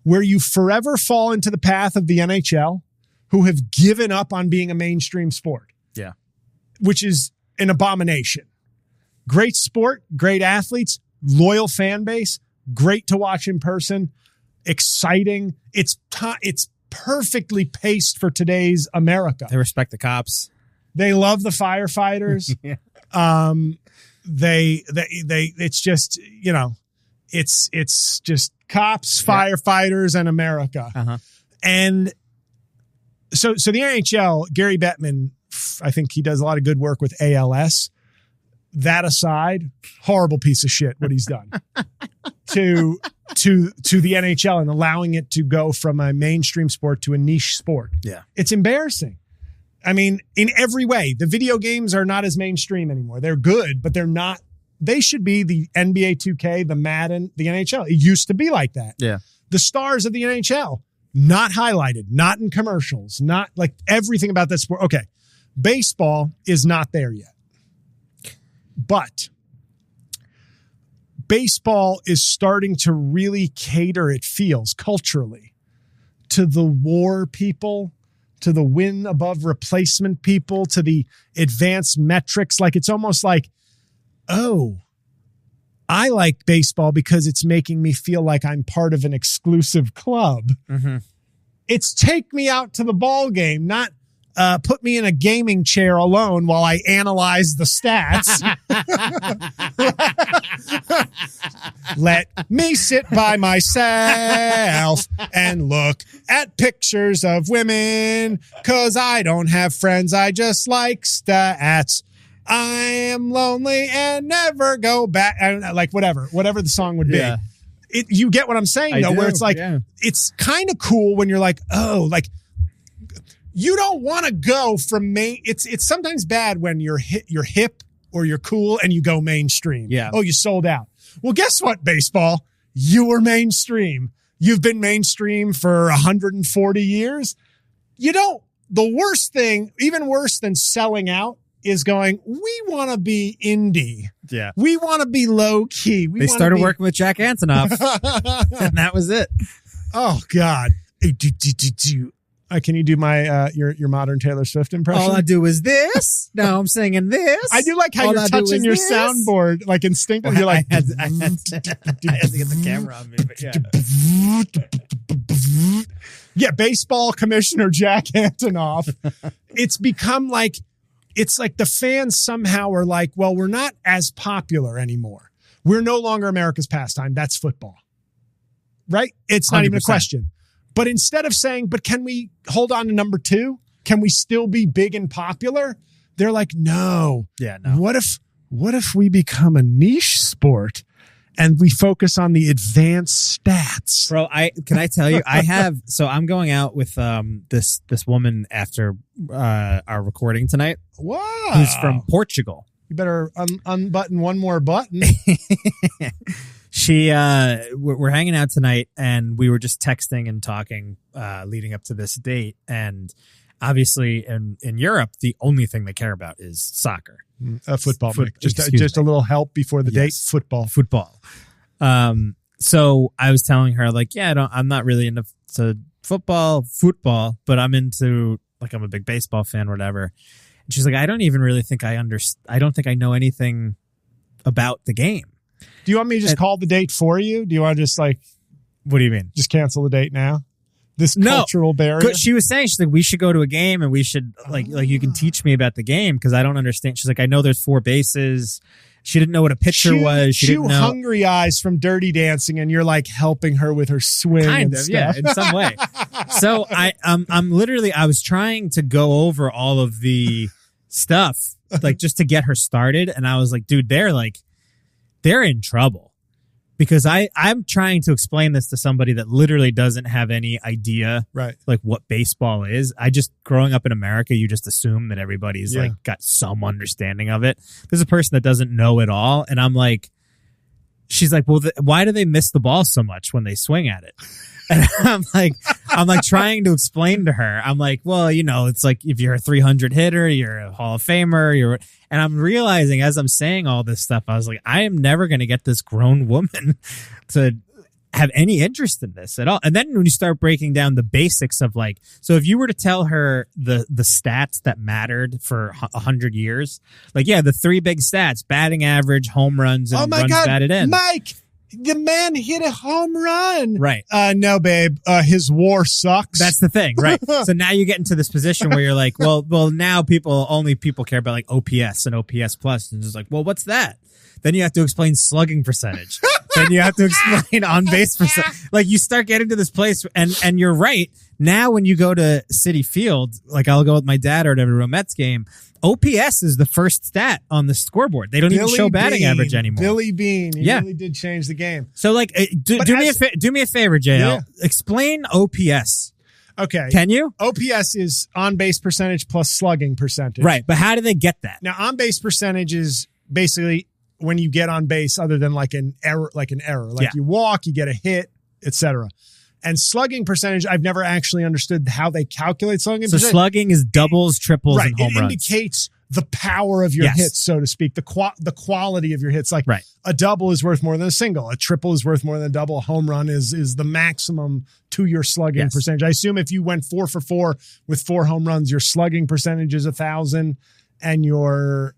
where you forever fall into the path of the NHL, who have given up on being a mainstream sport. Yeah. Which is an abomination. Great sport, great athletes, loyal fan base, great to watch in person, exciting. It's perfectly paced for today's America. They respect the cops. They love the firefighters. Yeah. It's just, you know, it's just cops, firefighters, and America. Uh-huh. And so the NHL, Gary Bettman, I think he does a lot of good work with ALS. That aside, horrible piece of shit what he's done to the NHL and allowing it to go from a mainstream sport to a niche sport. Yeah. It's embarrassing. I mean, in every way, the video games are not as mainstream anymore. They're good, but they're not. They should be the NBA 2K, the Madden, the NHL. It used to be like that. Yeah. The stars of the NHL, not highlighted, not in commercials, not like everything about that sport. Okay. Baseball is not there yet. But baseball is starting to really cater, it feels, culturally, to the war people, to the win above replacement people, to the advanced metrics. Like, it's almost like, oh, I like baseball because it's making me feel like I'm part of an exclusive club. Mm-hmm. It's take me out to the ball game, not put me in a gaming chair alone while I analyze the stats. Let me sit by myself and look at pictures of women, 'cause I don't have friends. I just like stats. I am lonely and never go back. I don't know, like whatever the song would be. Yeah. You get what I'm saying, though, where it's like, it's kind of cool when you're like, oh, like, you don't want to go from main. It's sometimes bad when you're hip or you're cool and you go mainstream. Yeah. Oh, you sold out. Well, guess what, baseball? You were mainstream. You've been mainstream for 140 years. You don't. The worst thing, even worse than selling out, is going, we want to be indie. Yeah. We We want to be low key. They started working with Jack Antonoff, and that was it. Oh, God. Can you do my your modern Taylor Swift impression? All I do is this. Now I'm singing this. I do like how All you're touching your soundboard, like instinctively. You're like, I had to get the camera on me, but yeah. Yeah, baseball commissioner Jack Antonoff. It's become like, it's like the fans somehow are like, well, we're not as popular anymore. We're no longer America's pastime. That's football. Right? It's not 100%. even a question. But instead of saying, but can we hold on to number 2? Can we still be big and popular? They're like, no. Yeah, no. What if we become a niche sport and we focus on the advanced stats? Bro, can I tell you, I'm going out with this woman after our recording tonight. Wow. Who's from Portugal. You better unbutton one more button. We're hanging out tonight, and we were just texting and talking leading up to this date. And obviously, in Europe, the only thing they care about is soccer, football. Just a little help before the date. Football. So I was telling her, like, yeah, I'm not really into football, but I'm into, like, I'm a big baseball fan, or whatever. And she's like, I don't even really think I don't think I know anything about the game. Do you want me to just call the date for you? Do you want to just, like, what do you mean? Just cancel the date now? This cultural barrier? She was saying, she's like, we should go to a game and we should, like you can teach me about the game because I don't understand. She's like, I know there's 4 bases. She didn't know what a pitcher was. She didn't know. Hungry Eyes from Dirty Dancing, and you're like helping her with her swing. Kind of, yeah, in some way. So I was trying to go over all of the stuff, like, just to get her started. And I was like, dude, they're in trouble. Because I'm trying to explain this to somebody that literally doesn't have any idea, right? Like, what baseball is. Growing up in America, you just assume that everybody's like got some understanding of it. There's a person that doesn't know it all, and I'm like, she's like, well, why do they miss the ball so much when they swing at it? And I'm like trying to explain to her. I'm like, well, it's like if you're a 300 hitter, you're a Hall of Famer. And I'm realizing as I'm saying all this stuff, I was like, I am never going to get this grown woman to have any interest in this at all. And then when you start breaking down the basics of like, so if you were to tell her the stats that mattered for 100 years, like, yeah, the 3 big stats, batting average, home runs, and runs batted in. Mike, the man hit a home run. Right. No, babe. His WAR sucks. That's the thing, right? So now you get into this position where you're like, well, now people care about like OPS and OPS plus, and it's like, well, what's that? Then you have to explain slugging percentage. Then you have to explain on base percentage. Like you start getting to this place, and you're right. Now when you go to Citi Field, like I'll go with my dad or whatever to a Mets game, OPS is the first stat on the scoreboard. They don't even show batting average anymore. Billy Bean, he really did change the game. So like, do me a favor, JL. Yeah. Explain OPS. Okay. Can you? OPS is on base percentage plus slugging percentage. Right, but how do they get that? Now, on base percentage is basically when you get on base, other than like an error, you walk, you get a hit, etc. And slugging percentage, I've never actually understood how they calculate slugging percentage. So slugging is doubles, triples, and home runs. It indicates the power of your hits, so to speak, the quality of your hits. Like a double is worth more than a single. A triple is worth more than a double. A home run is the maximum to your slugging percentage. I assume if you went 4 for 4 with 4 home runs, your slugging percentage is 1,000, and your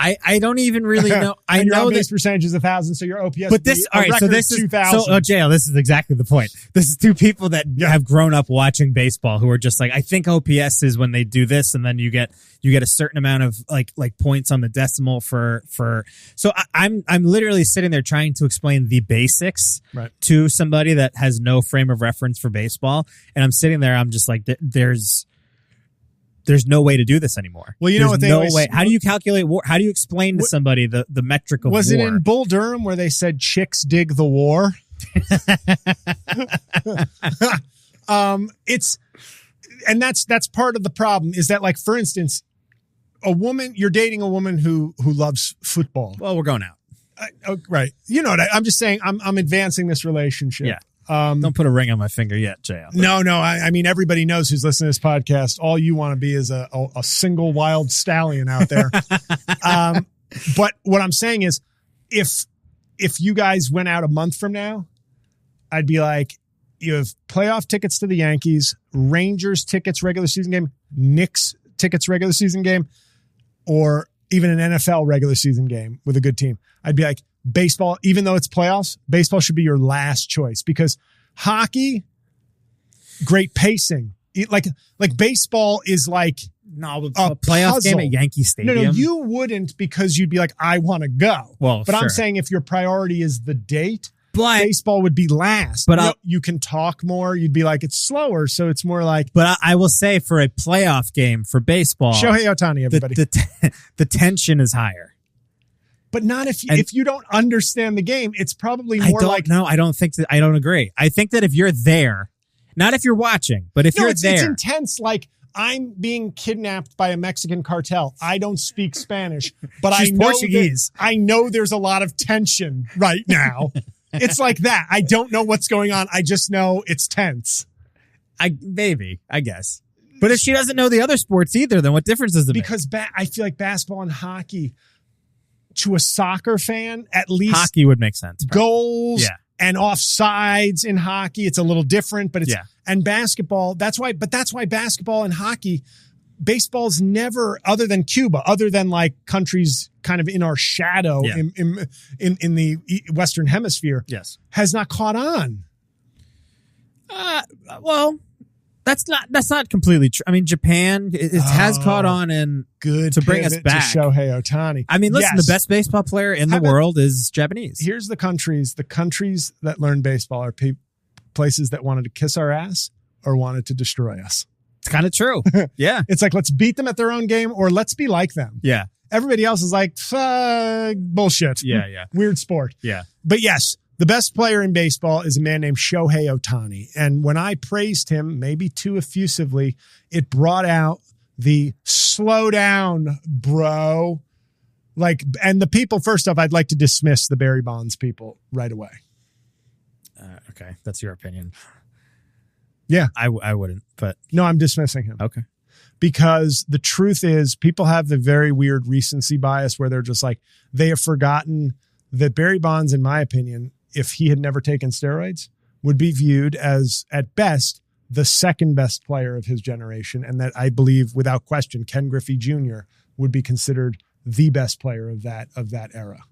I don't even really know. I know that base percentage is 1,000, so your OPS. But this, all right. So this is 2,000. So, JL, this is exactly the point. This is 2 people that have grown up watching baseball who are just like, I think OPS is when they do this, and then you get a certain amount of like points on the decimal for. So I'm literally sitting there trying to explain the basics to somebody that has no frame of reference for baseball, and I'm sitting there. I'm just like, there's no way to do this anymore. Well, you know what they always way. How do you calculate WAR? How do you explain to somebody the metric of WAR? Was it in Bull Durham where they said chicks dig the WAR? That's part of the problem is that, like, for instance, you're dating a woman who loves football. Well, we're going out. Right. You know what I'm just saying. I'm advancing this relationship. Yeah. Don't put a ring on my finger yet, JL. No. I mean, everybody knows who's listening to this podcast. All you want to be is a single wild stallion out there. But what I'm saying is, if you guys went out a month from now, I'd be like, you have playoff tickets to the Yankees, Rangers tickets regular season game, Knicks tickets regular season game, or even an NFL regular season game with a good team. I'd be like, baseball, even though it's playoffs, baseball should be your last choice, because hockey, great pacing. Like baseball is like a playoff puzzle. Game at Yankee Stadium. No, you wouldn't, because you'd be like, I want to go. Well, but sure. I'm saying if your priority is the date, baseball would be last. But you can talk more. You'd be like, it's slower, so it's more like. But I will say, for a playoff game for baseball, Shohei Ohtani, everybody, the tension is higher. But not if you don't understand the game. It's probably more like. No, I don't think that. I don't agree. I think that if you're there, not if you're watching, but if you're there, it's intense. Like, I'm being kidnapped by a Mexican cartel. I don't speak Spanish, but I know Portuguese. I know there's a lot of tension right now. It's like that. I don't know what's going on. I just know it's tense. I guess. But if she doesn't know the other sports either, then what difference does it make? Because I feel like basketball and hockey, to a soccer fan, at least hockey would make sense. Goals and offsides in hockey, it's a little different, but it's and basketball. That's why basketball and hockey, baseball's never, other than Cuba, other than like countries kind of in our shadow in the Western Hemisphere, has not caught on. Well, that's not completely true. I mean, Japan it has caught on, and good to bring us back to Shohei Ohtani. I mean, listen, the best baseball player in the world is Japanese. Here's the countries that learn baseball are places that wanted to kiss our ass or wanted to destroy us. It's kind of true. Yeah. It's like, let's beat them at their own game, or let's be like them. Yeah. Everybody else is like, bullshit. Yeah. Weird sport. Yeah. But yes, the best player in baseball is a man named Shohei Ohtani. And when I praised him, maybe too effusively, it brought out the slow down, bro. Like, and the people, first off, I'd like to dismiss the Barry Bonds people right away. Okay. That's your opinion. Yeah. I wouldn't, but No, I'm dismissing him. okay. Because the truth is people have the very weird recency bias where they're just like, they have forgotten that Barry Bonds, in my opinion, if he had never taken steroids, would be viewed as, at best, the second best player of his generation. And that I believe, without question, Ken Griffey Jr. would be considered the best player of that era.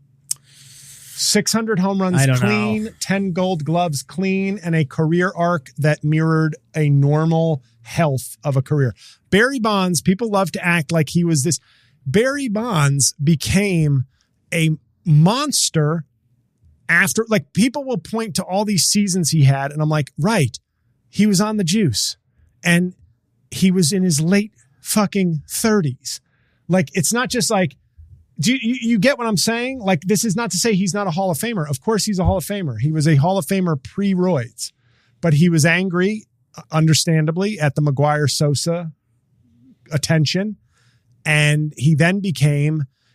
600 home runs clean, 10 gold gloves clean, and a career arc that mirrored a normal health of a career. Barry Bonds, people love to act like he was this. Barry Bonds became a monster after, like, people will point to all these seasons he had, and I'm like, right, he was on the juice, and he was in his late fucking 30s. Like, it's not just like, do you get what I'm saying? Like, this is not to say he's not a Hall of Famer. Of course he's a Hall of Famer. He was a Hall of Famer pre-roids, but he was angry, understandably, at the Maguire-Sosa attention. And he then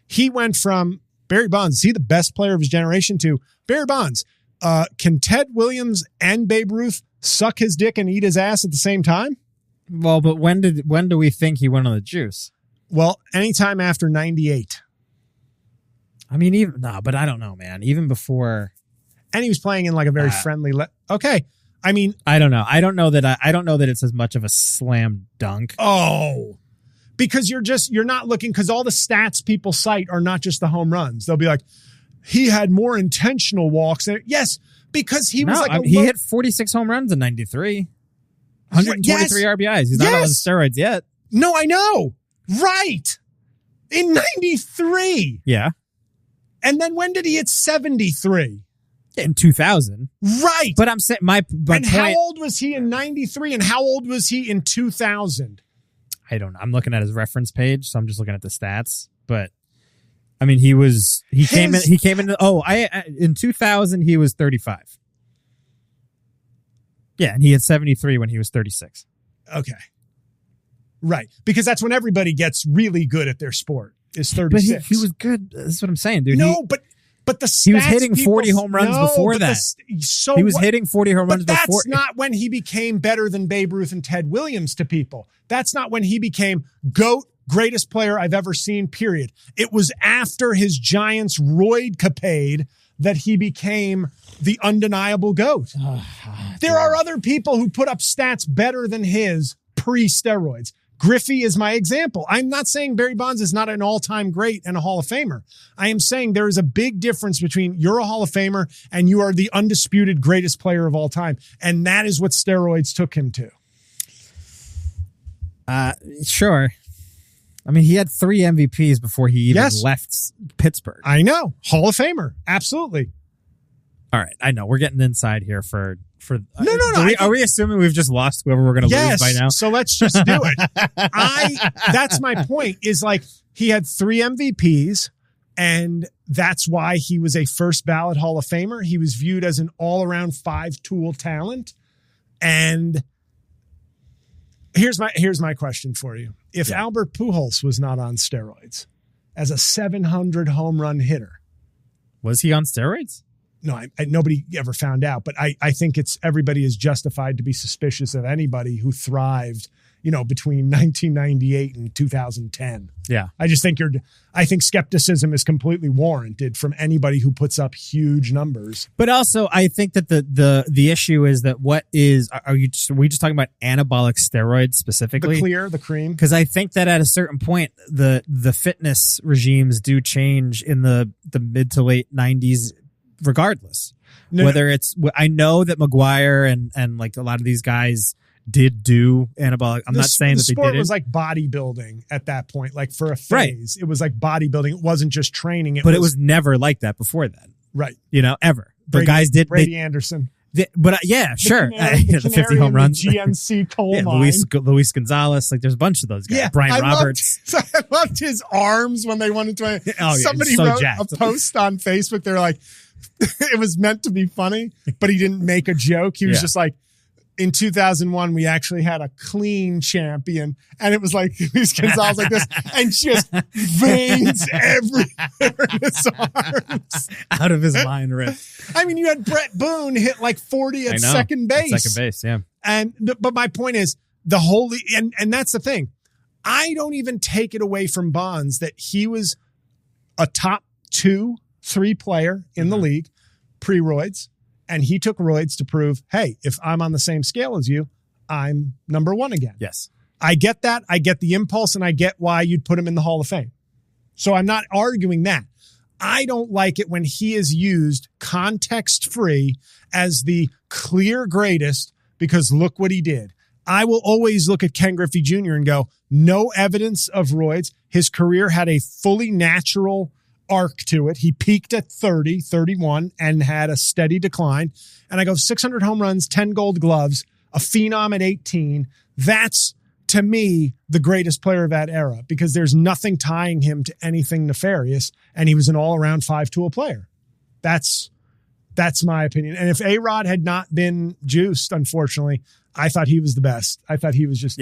he went from Barry Bonds, is he the best player of his generation, to Barry Bonds. Can Ted Williams and Babe Ruth suck his dick and eat his ass at the same time? Well, but when do we think he went on the juice? Well, anytime after 98. I mean, but I don't know, man. Even before, and he was playing in like a very friendly. Okay, I mean, I don't know. I don't know that it's as much of a slam dunk. Oh, because you're not looking, because all the stats people cite are not just the home runs. They'll be like, he had more intentional walks. Yes, because he was he hit 46 home runs in 93, 123 RBIs. He's not on steroids yet. No, I know. Right. In 93. Yeah. And then when did he hit 73? In 2000. Right. But I'm saying how old was he in 93 and how old was he in 2000? I don't know. I'm looking at his reference page, so I'm just looking at the stats. But I mean, came in in 2000 he was 35. Yeah, and he had 73 when he was 36. Okay. Right. Because that's when everybody gets really good at their sport, is 36. But he was good. That's what I'm saying, dude. No, but the stats, he was hitting 40 home runs before that. He was hitting 40 home runs before. That's not when he became better than Babe Ruth and Ted Williams to people. That's not when he became GOAT, greatest player I've ever seen, period. It was after his Giants roid capade that he became the undeniable GOAT. There are other people who put up stats better than his pre-steroids. Griffey is my example. I'm not saying Barry Bonds is not an all-time great and a Hall of Famer. I am saying there is a big difference between you're a Hall of Famer and you are the undisputed greatest player of all time. And that is what steroids took him to. Sure. I mean, he had 3 MVPs before he even left Pittsburgh. I know. Hall of Famer. Absolutely. All right. I know. We're getting inside here for no. Are we assuming we've just lost whoever we're going to lose by now? So let's just do it. That's my point, is like, he had 3 MVPs, and that's why he was a first ballot Hall of Famer. He was viewed as an all-around 5-tool talent. And here's my question for you. If Albert Pujols was not on steroids as a 700 home run hitter. Was he on steroids? No, nobody ever found out, but I think everybody is justified to be suspicious of anybody who thrived, between 1998 and 2010. Yeah. I just think I think skepticism is completely warranted from anybody who puts up huge numbers. But also, I think that the issue is that are we just talking about anabolic steroids specifically? The cream? Because I think that at a certain point, the fitness regimes do change in the mid to late 90s. Regardless, I know that Maguire and like a lot of these guys did do anabolic. I'm not saying that they did. The sport was like bodybuilding at that point. Like for a phase, It was like bodybuilding. It wasn't just training. It was never like that before that. Right. Ever. The guys did. Brady Anderson. Sure. The 50 home runs. GNC coal mine. Luis Gonzalez. Like, there's a bunch of those guys. Yeah, Brian Roberts. I loved his arms when they wanted to. Somebody wrote a post on Facebook. They're like, it was meant to be funny, but he didn't make a joke. He was just like, in 2001, we actually had a clean champion, and it was like Luis Gonzalez like this, and just veins everywhere in his arms. Out of his mind, rip. I mean, you had Brett Boone hit like 40 at second base. Yeah. But my point is the whole, and that's the thing. I don't even take it away from Bonds that he was a top 2-3 player in the league pre-roids, and he took roids to prove, hey, if I'm on the same scale as you, I'm number one again. Yes. I get that. I get the impulse, and I get why you'd put him in the Hall of Fame. So I'm not arguing that. I don't like it when he is used context-free as the clear greatest because look what he did. I will always look at Ken Griffey Jr. and go, no evidence of roids. His career had a fully natural arc to it. He peaked at 30, 31, and had a steady decline. And I go 600 home runs, 10 gold gloves, a phenom at 18. That's, to me, the greatest player of that era because there's nothing tying him to anything nefarious. And he was an all-around 5-tool player. That's my opinion. And if A-Rod had not been juiced, unfortunately, I thought he was the best. I thought he was just,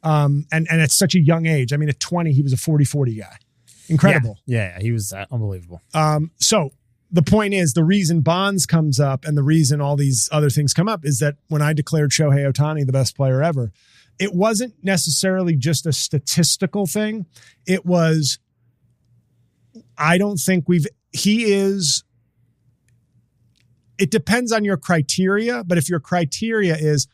and at such a young age. I mean, at 20, he was a 40-40 guy. Incredible. Yeah, he was unbelievable. So the point is, the reason Bonds comes up and the reason all these other things come up is that when I declared Shohei Ohtani the best player ever, it wasn't necessarily just a statistical thing. It was, I don't think it depends on your criteria, but if your criteria is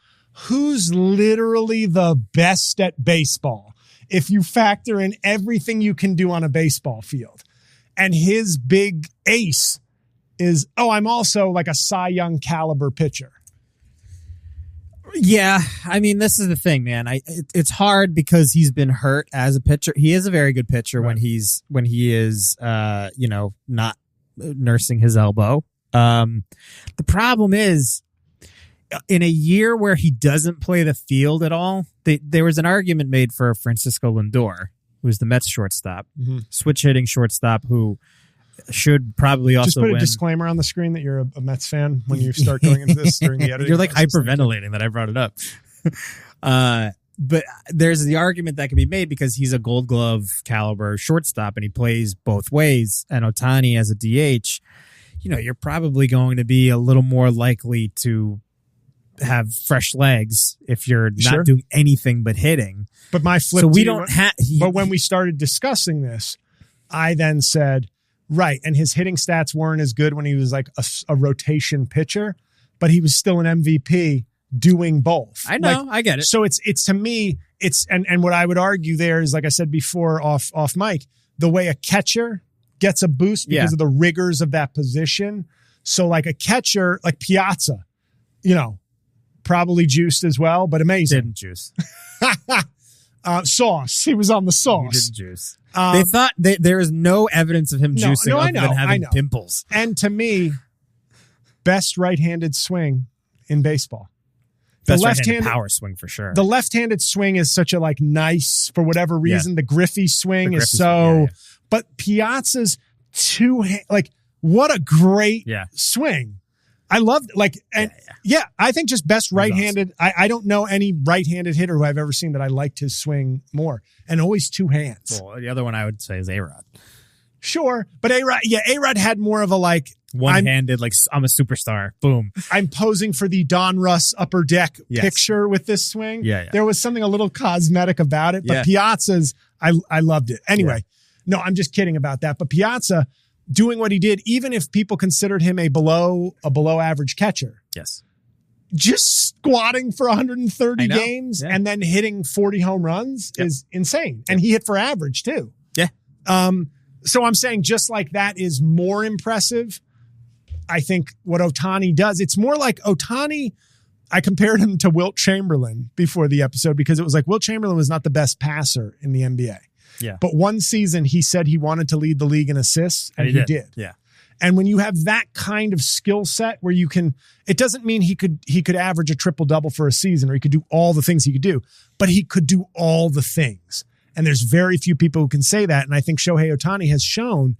who's literally the best at baseball, if you factor in everything you can do on a baseball field, and his big ace is, I'm also like a Cy Young caliber pitcher. Yeah, I mean, this is the thing, man. It's hard because he's been hurt as a pitcher. He is a very good pitcher when he is not nursing his elbow. The problem is, in a year where he doesn't play the field at all, there was an argument made for Francisco Lindor, who's the Mets shortstop, switch hitting shortstop, who should probably also just put win. A disclaimer on the screen that you're a Mets fan when you start going into this during the editing. You're like process. hyperventilating that I brought it up. But there's the argument that can be made because he's a Gold Glove caliber shortstop and he plays both ways. And Ohtani as a DH, you're probably going to be a little more likely to have fresh legs if you're not doing anything but hitting. But my flip. So we don't have. But when we started discussing this, I then said, right, and his hitting stats weren't as good when he was like a rotation pitcher, but he was still an MVP doing both. I know, I get it. So it's to me, and what I would argue there is, like I said before off mic, the way a catcher gets a boost because of the rigors of that position. So like a catcher, like Piazza, probably juiced as well, but amazing. Didn't juice. Sauce. He was on the sauce. He didn't juice. They thought there is no evidence of him juicing other than having pimples. And to me, best right-handed swing in baseball. Best right-handed power swing for sure. The left-handed swing is such a nice, for whatever reason. Yeah. The Griffey swing is so. But Piazza's what a great swing. I loved I think just best right-handed. Awesome. I don't know any right-handed hitter who I've ever seen that I liked his swing more, and always two hands. Well, the other one I would say is A-Rod. Sure, but A-Rod had more of a one-handed, I'm a superstar. Boom. I'm posing for the Don Russ upper deck picture with this swing. Yeah. There was something a little cosmetic about it, but Piazza's, I loved it. Anyway, no, I'm just kidding about that. But Piazza doing what he did, even if people considered him a below average catcher. Yes. Just squatting for 130 games and then hitting 40 home runs is insane. And he hit for average too. Yeah. So I'm saying just like that is more impressive. I think what Ohtani does, it's more like Ohtani. I compared him to Wilt Chamberlain before the episode because it was like Wilt Chamberlain was not the best passer in the NBA. Yeah. But one season he said he wanted to lead the league in assists and he did. Yeah. And when you have that kind of skill set where you can, it doesn't mean he could average a triple double for a season or he could do all the things he could do, but he could do all the things. And there's very few people who can say that. And I think Shohei Ohtani has shown,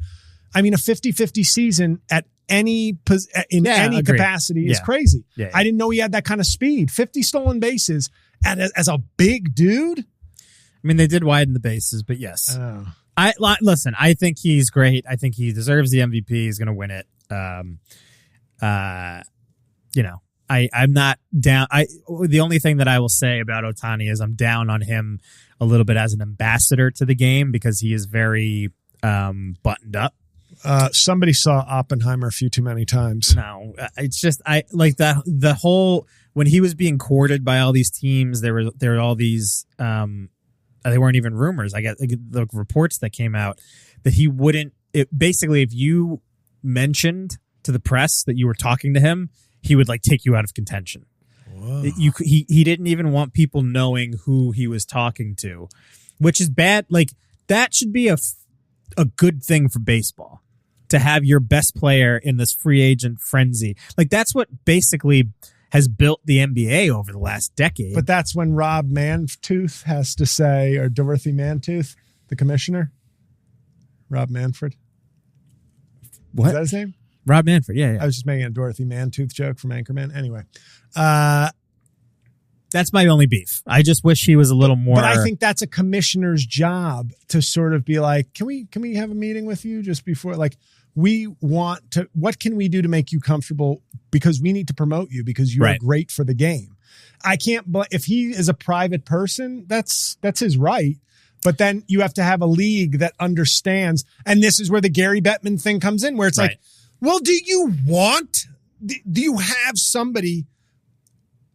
a 50-50 season at any capacity is crazy. Yeah. I didn't know he had that kind of speed. 50 stolen bases as a big dude. They did widen the bases, but yes. Listen, I think he's great. I think he deserves the MVP. He's going to win it. I'm not down. The only thing that I will say about Ohtani is I'm down on him a little bit as an ambassador to the game because he is very buttoned up. Somebody saw Oppenheimer a few too many times. No, it's just I like that the whole when he was being courted by all these teams. There were all these. They weren't even rumors. I got the reports that came out that he wouldn't. Basically, if you mentioned to the press that you were talking to him, he would like take you out of contention. Whoa. He didn't even want people knowing who he was talking to, which is bad. Like that should be a good thing for baseball to have your best player in this free agent frenzy. Like that's what basically has built the NBA over the last decade. But that's when Rob Mantooth has to say, or Dorothy Mantooth, the commissioner, Rob Manfred. What? Is that his name? Rob Manfred, yeah. I was just making a Dorothy Mantooth joke from Anchorman. Anyway. That's my only beef. I just wish he was a little more. But I think that's a commissioner's job to sort of be like, can we have a meeting with you just before? Like, we want to, what can we do to make you comfortable? Because we need to promote you because you are great for the game. I can't, but if he is a private person, that's his right. But then you have to have a league that understands. And this is where the Gary Bettman thing comes in, where it's like, well, do you have somebody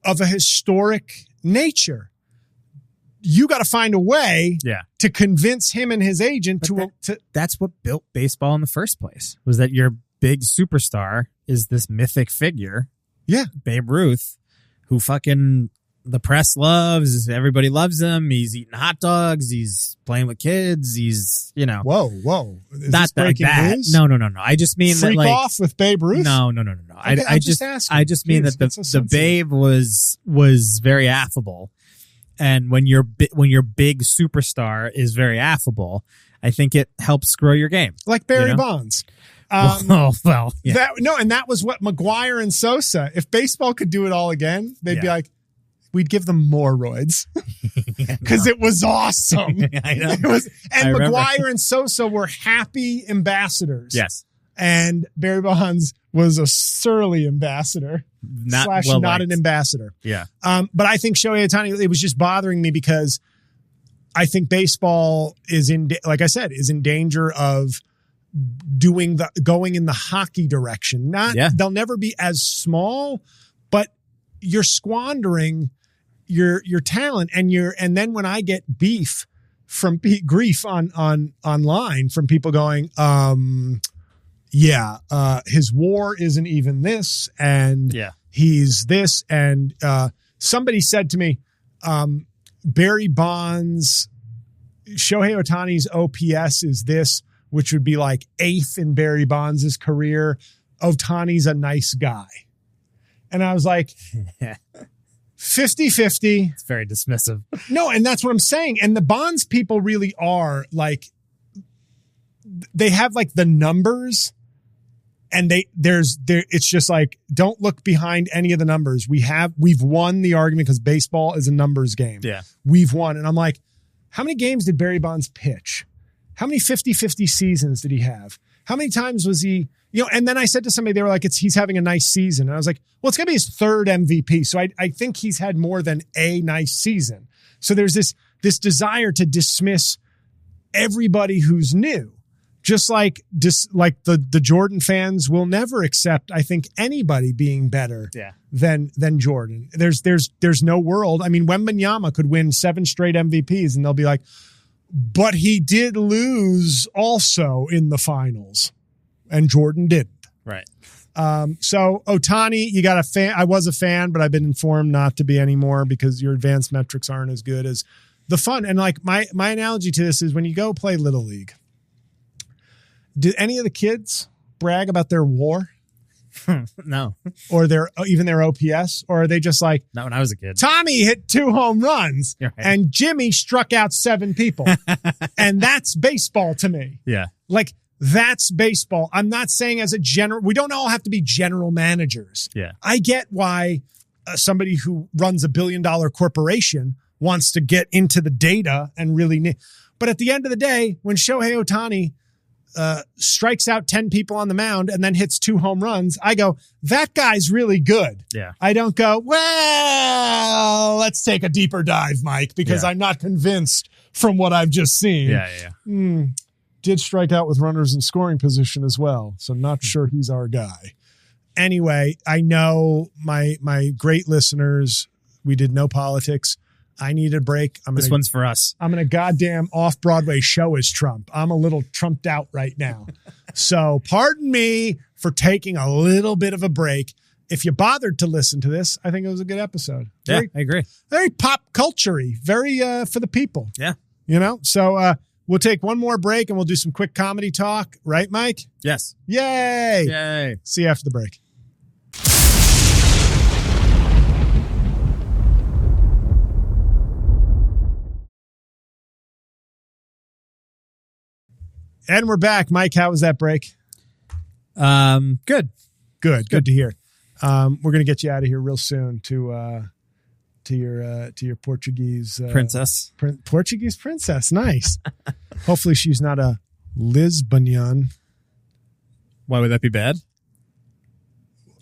of a historic nature? You got to find a way to convince him and his agent to that's what built baseball in the first place, was that your big superstar is this mythic figure. Yeah. Babe Ruth, who fucking the press loves. Everybody loves him. He's eating hot dogs. He's playing with kids. He's, Whoa. Is not this breaking news? No. I just mean Freak that like off with Babe Ruth? No. Okay, I just mean that the Babe was very affable. And when your big superstar is very affable, I think it helps grow your game. Like Barry Bonds. And that was what McGuire and Sosa. If baseball could do it all again, they'd be like, we'd give them more roids because it was awesome. I know. McGuire and Sosa were happy ambassadors. Yes. And Barry Bonds was a surly ambassador not an ambassador. Yeah. But I think Shohei Ohtani, it was just bothering me because I think baseball is in danger of going in the hockey direction. They'll never be as small, but you're squandering your talent and then when I get grief online from people going, his WAR isn't even this, and he's this, and somebody said to me, Barry Bonds, Shohei Ohtani's OPS is this, which would be like 8th in Barry Bonds' career. Ohtani's a nice guy. And I was like, 50-50. It's very dismissive. No, and that's what I'm saying. And the Bonds people really are like, they have like the numbers, and it's just like, don't look behind any of the numbers. We've won the argument because baseball is a numbers game. Yeah. We've won. And I'm like, how many games did Barry Bonds pitch? How many 50-50 seasons did he have? How many times was he, and then I said to somebody, they were like, he's having a nice season. And I was like, well, it's going to be his 3rd MVP. So I think he's had more than a nice season. So there's this desire to dismiss everybody who's new. Just like the Jordan fans will never accept, I think, anybody being better than Jordan. There's no world. I mean, Wembanyama could win 7 straight MVPs and they'll be like, but he did lose also in the finals and Jordan didn't. Right. So Ohtani, you got a fan. I was a fan, but I've been informed not to be anymore because your advanced metrics aren't as good as the fun. And like my analogy to this is when you go play Little League, do any of the kids brag about their WAR? No. Or even their OPS? Or are they just like, not when I was a kid. Tommy hit 2 home runs and Jimmy struck out 7 people. And that's baseball to me. Yeah. Like, that's baseball. I'm not saying we don't all have to be general managers. Yeah. I get why somebody who runs $1 billion corporation wants to get into the data and really, but at the end of the day, when Shohei Ohtani strikes out 10 people on the mound and then hits 2 home runs, I go, that guy's really good. Yeah. I don't go, well, let's take a deeper dive, Mike, because I'm not convinced from what I've just seen. Yeah. Did strike out with runners in scoring position as well. So not sure he's our guy. Anyway, I know my great listeners, we did no politics. I need a break. This one's for us. I'm in a goddamn off-Broadway show as Trump. I'm a little trumped out right now. So pardon me for taking a little bit of a break. If you bothered to listen to this, I think it was a good episode. I agree. Very pop culture-y, very for the people. Yeah. So we'll take one more break and we'll do some quick comedy talk. Right, Mike? Yes. Yay. See you after the break. And we're back. Mike, how was that break? Good. Good to hear. We're going to get you out of here real soon to your Portuguese princess. Portuguese princess. Nice. Hopefully she's not a Lisbonian. Why would that be bad?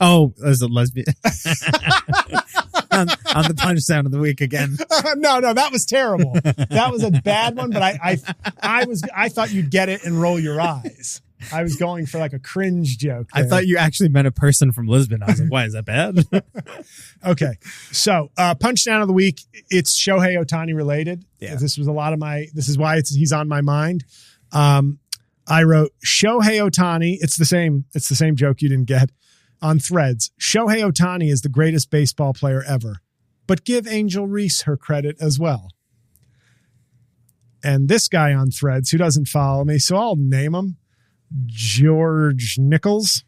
Oh, as a lesbian. on the punch sound of the week again. No, that was terrible. That was a bad one, but I thought you'd get it and roll your eyes. I was going for like a cringe joke there. I thought you actually meant a person from Lisbon. I was like, why is that bad? Okay. So, punch down of the week. It's Shohei Ohtani related. Yeah. This is why he's on my mind. I wrote Shohei Ohtani. It's the same joke you didn't get on Threads. Shohei Ohtani is the greatest baseball player ever, but give Angel Reese her credit as well. And this guy on Threads who doesn't follow me, so I'll name him George Nichols.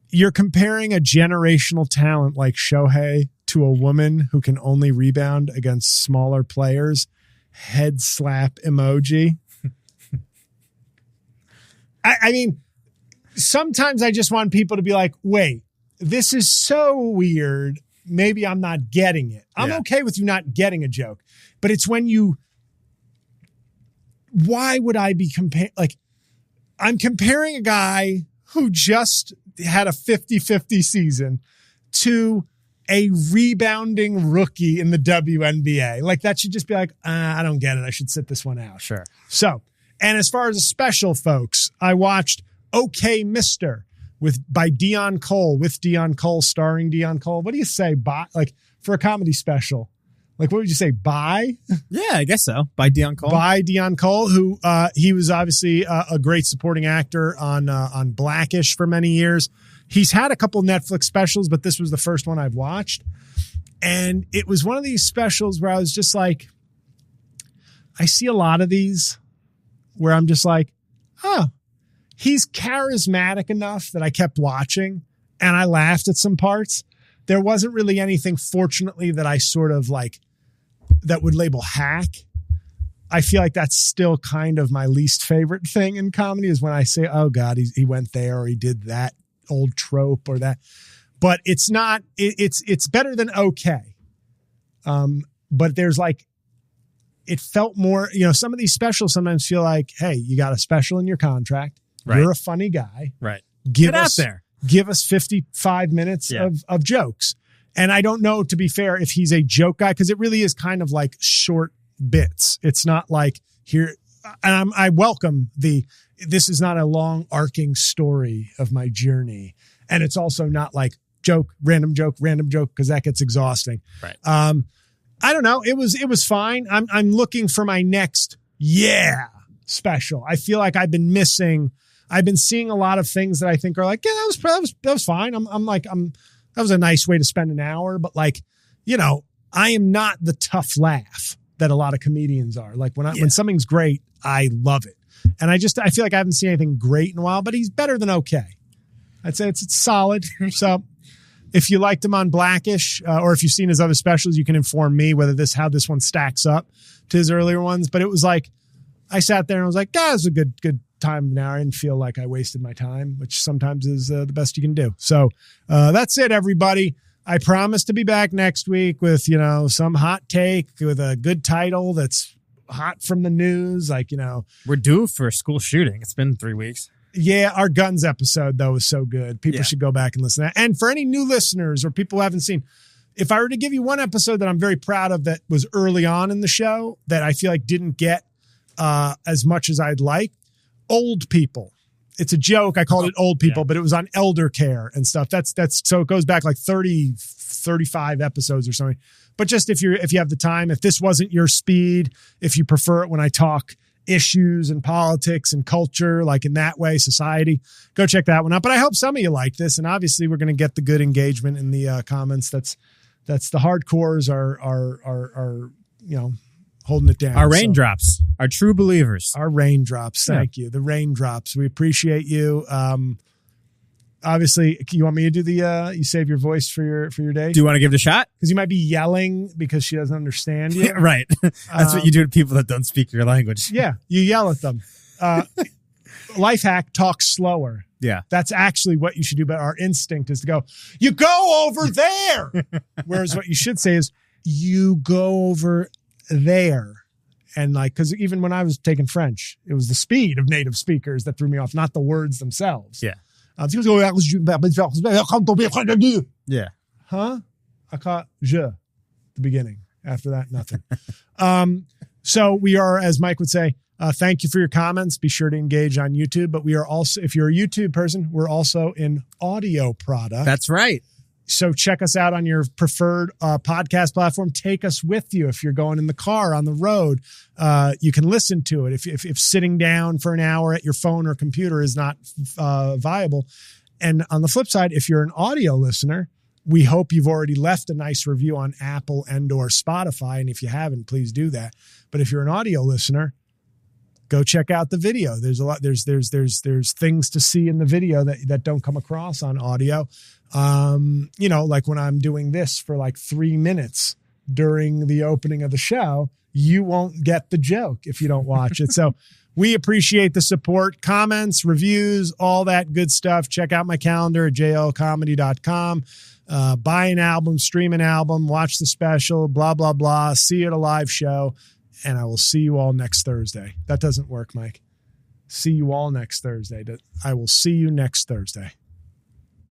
You're comparing a generational talent like Shohei to a woman who can only rebound against smaller players. Head slap emoji. I mean, sometimes I just want people to be like, wait, this is so weird. Maybe I'm not getting it. I'm okay with you not getting a joke, but it's when why would I be I'm comparing a guy who just had a 50-50 season to a rebounding rookie in the WNBA. Like that should just be like, I don't get it. I should sit this one out. Sure. So, and as far as a special, folks, I watched Okay Mister by Dion Cole, with Dion Cole, starring Dion Cole. What do you say? For a comedy special? Like, what would you say? By? Yeah, I guess so. By Dion Cole. By Dion Cole, who he was obviously a great supporting actor on Blackish for many years. He's had a couple Netflix specials, but this was the first one I've watched. And it was one of these specials where I was just like, I see a lot of these where I'm just like, oh, he's charismatic enough that I kept watching and I laughed at some parts. There wasn't really anything, fortunately, that I sort of that would label hack. I feel like that's still kind of my least favorite thing in comedy is when I say, oh God, he went there or he did that old trope or that, but it's not, it's better than okay. But there's it felt more, some of these specials sometimes feel like, hey, you got a special in your contract. Right. You're a funny guy. Right. Get out there. Give us 55 minutes of jokes. And I don't know, to be fair, if he's a joke guy, because it really is kind of like short bits. It's not like here. And I welcome this is not a long arcing story of my journey. And it's also not like random joke, because that gets exhausting. Right. I don't know. It was fine. I'm looking for my next special. I feel like I've been seeing a lot of things that I think are like, that was fine. That was a nice way to spend an hour, but I am not the tough laugh that a lot of comedians are. Like when something's great, I love it. And I feel like I haven't seen anything great in a while, but he's better than okay. I'd say it's solid. So if you liked him on Blackish, or if you've seen his other specials, you can inform me how this one stacks up to his earlier ones. But it was like, I sat there and I was like, it was a good time of an hour. I didn't feel like I wasted my time, which sometimes is the best you can do. So that's it, everybody. I promise to be back next week with, some hot take with a good title that's hot from the news. Like, we're due for a school shooting. It's been 3 weeks. Yeah, our guns episode, though, was so good. People should go back and listen to that. And for any new listeners or people who haven't seen, if I were to give you one episode that I'm very proud of that was early on in the show that I feel like didn't get as much as I'd like, old people. It's a joke. I called it old people, but it was on elder care and stuff. That's so it goes back like 30, 35 episodes or something. But just if you have the time, if this wasn't your speed, if you prefer it when I talk issues and politics and culture, like in that way, society, go check that one out. But I hope some of you like this. And obviously we're going to get the good engagement in the comments. That's the hardcores are holding it down. Our raindrops, our true believers. Our raindrops. Thank you. The raindrops. We appreciate you. Obviously, you want me to do you save your voice for your day? Do you want to give it a shot? Because you might be yelling because she doesn't understand you. Right. That's what you do to people that don't speak your language. Yeah. You yell at them. Life hack, talk slower. Yeah. That's actually what you should do. But our instinct is to go, you go over there. Whereas what you should say is, you go over there. And because even when I was taking French, it was the speed of native speakers that threw me off, not the words themselves. Yeah. Yeah. Huh? I caught the beginning. After that, nothing. So we are, as Mike would say, thank you for your comments. Be sure to engage on YouTube. But we are also, if you're a YouTube person, we're also in audio product. That's right. So check us out on your preferred podcast platform. Take us with you if you're going in the car, on the road. You can listen to it if sitting down for an hour at your phone or computer is not viable. And on the flip side, if you're an audio listener, we hope you've already left a nice review on Apple and or Spotify. And if you haven't, please do that. But if you're an audio listener, go check out the video. There's a lot. There's things to see in the video that don't come across on audio. Like when I'm doing this for like 3 minutes during the opening of the show, you won't get the joke if you don't watch it. So we appreciate the support, comments, reviews, all that good stuff. Check out my calendar at jlcomedy.com. Buy an album, stream an album, watch the special, blah, blah, blah. See you at a live show. And I will see you all next Thursday. That doesn't work, Mike. See you all next Thursday. I will see you next Thursday.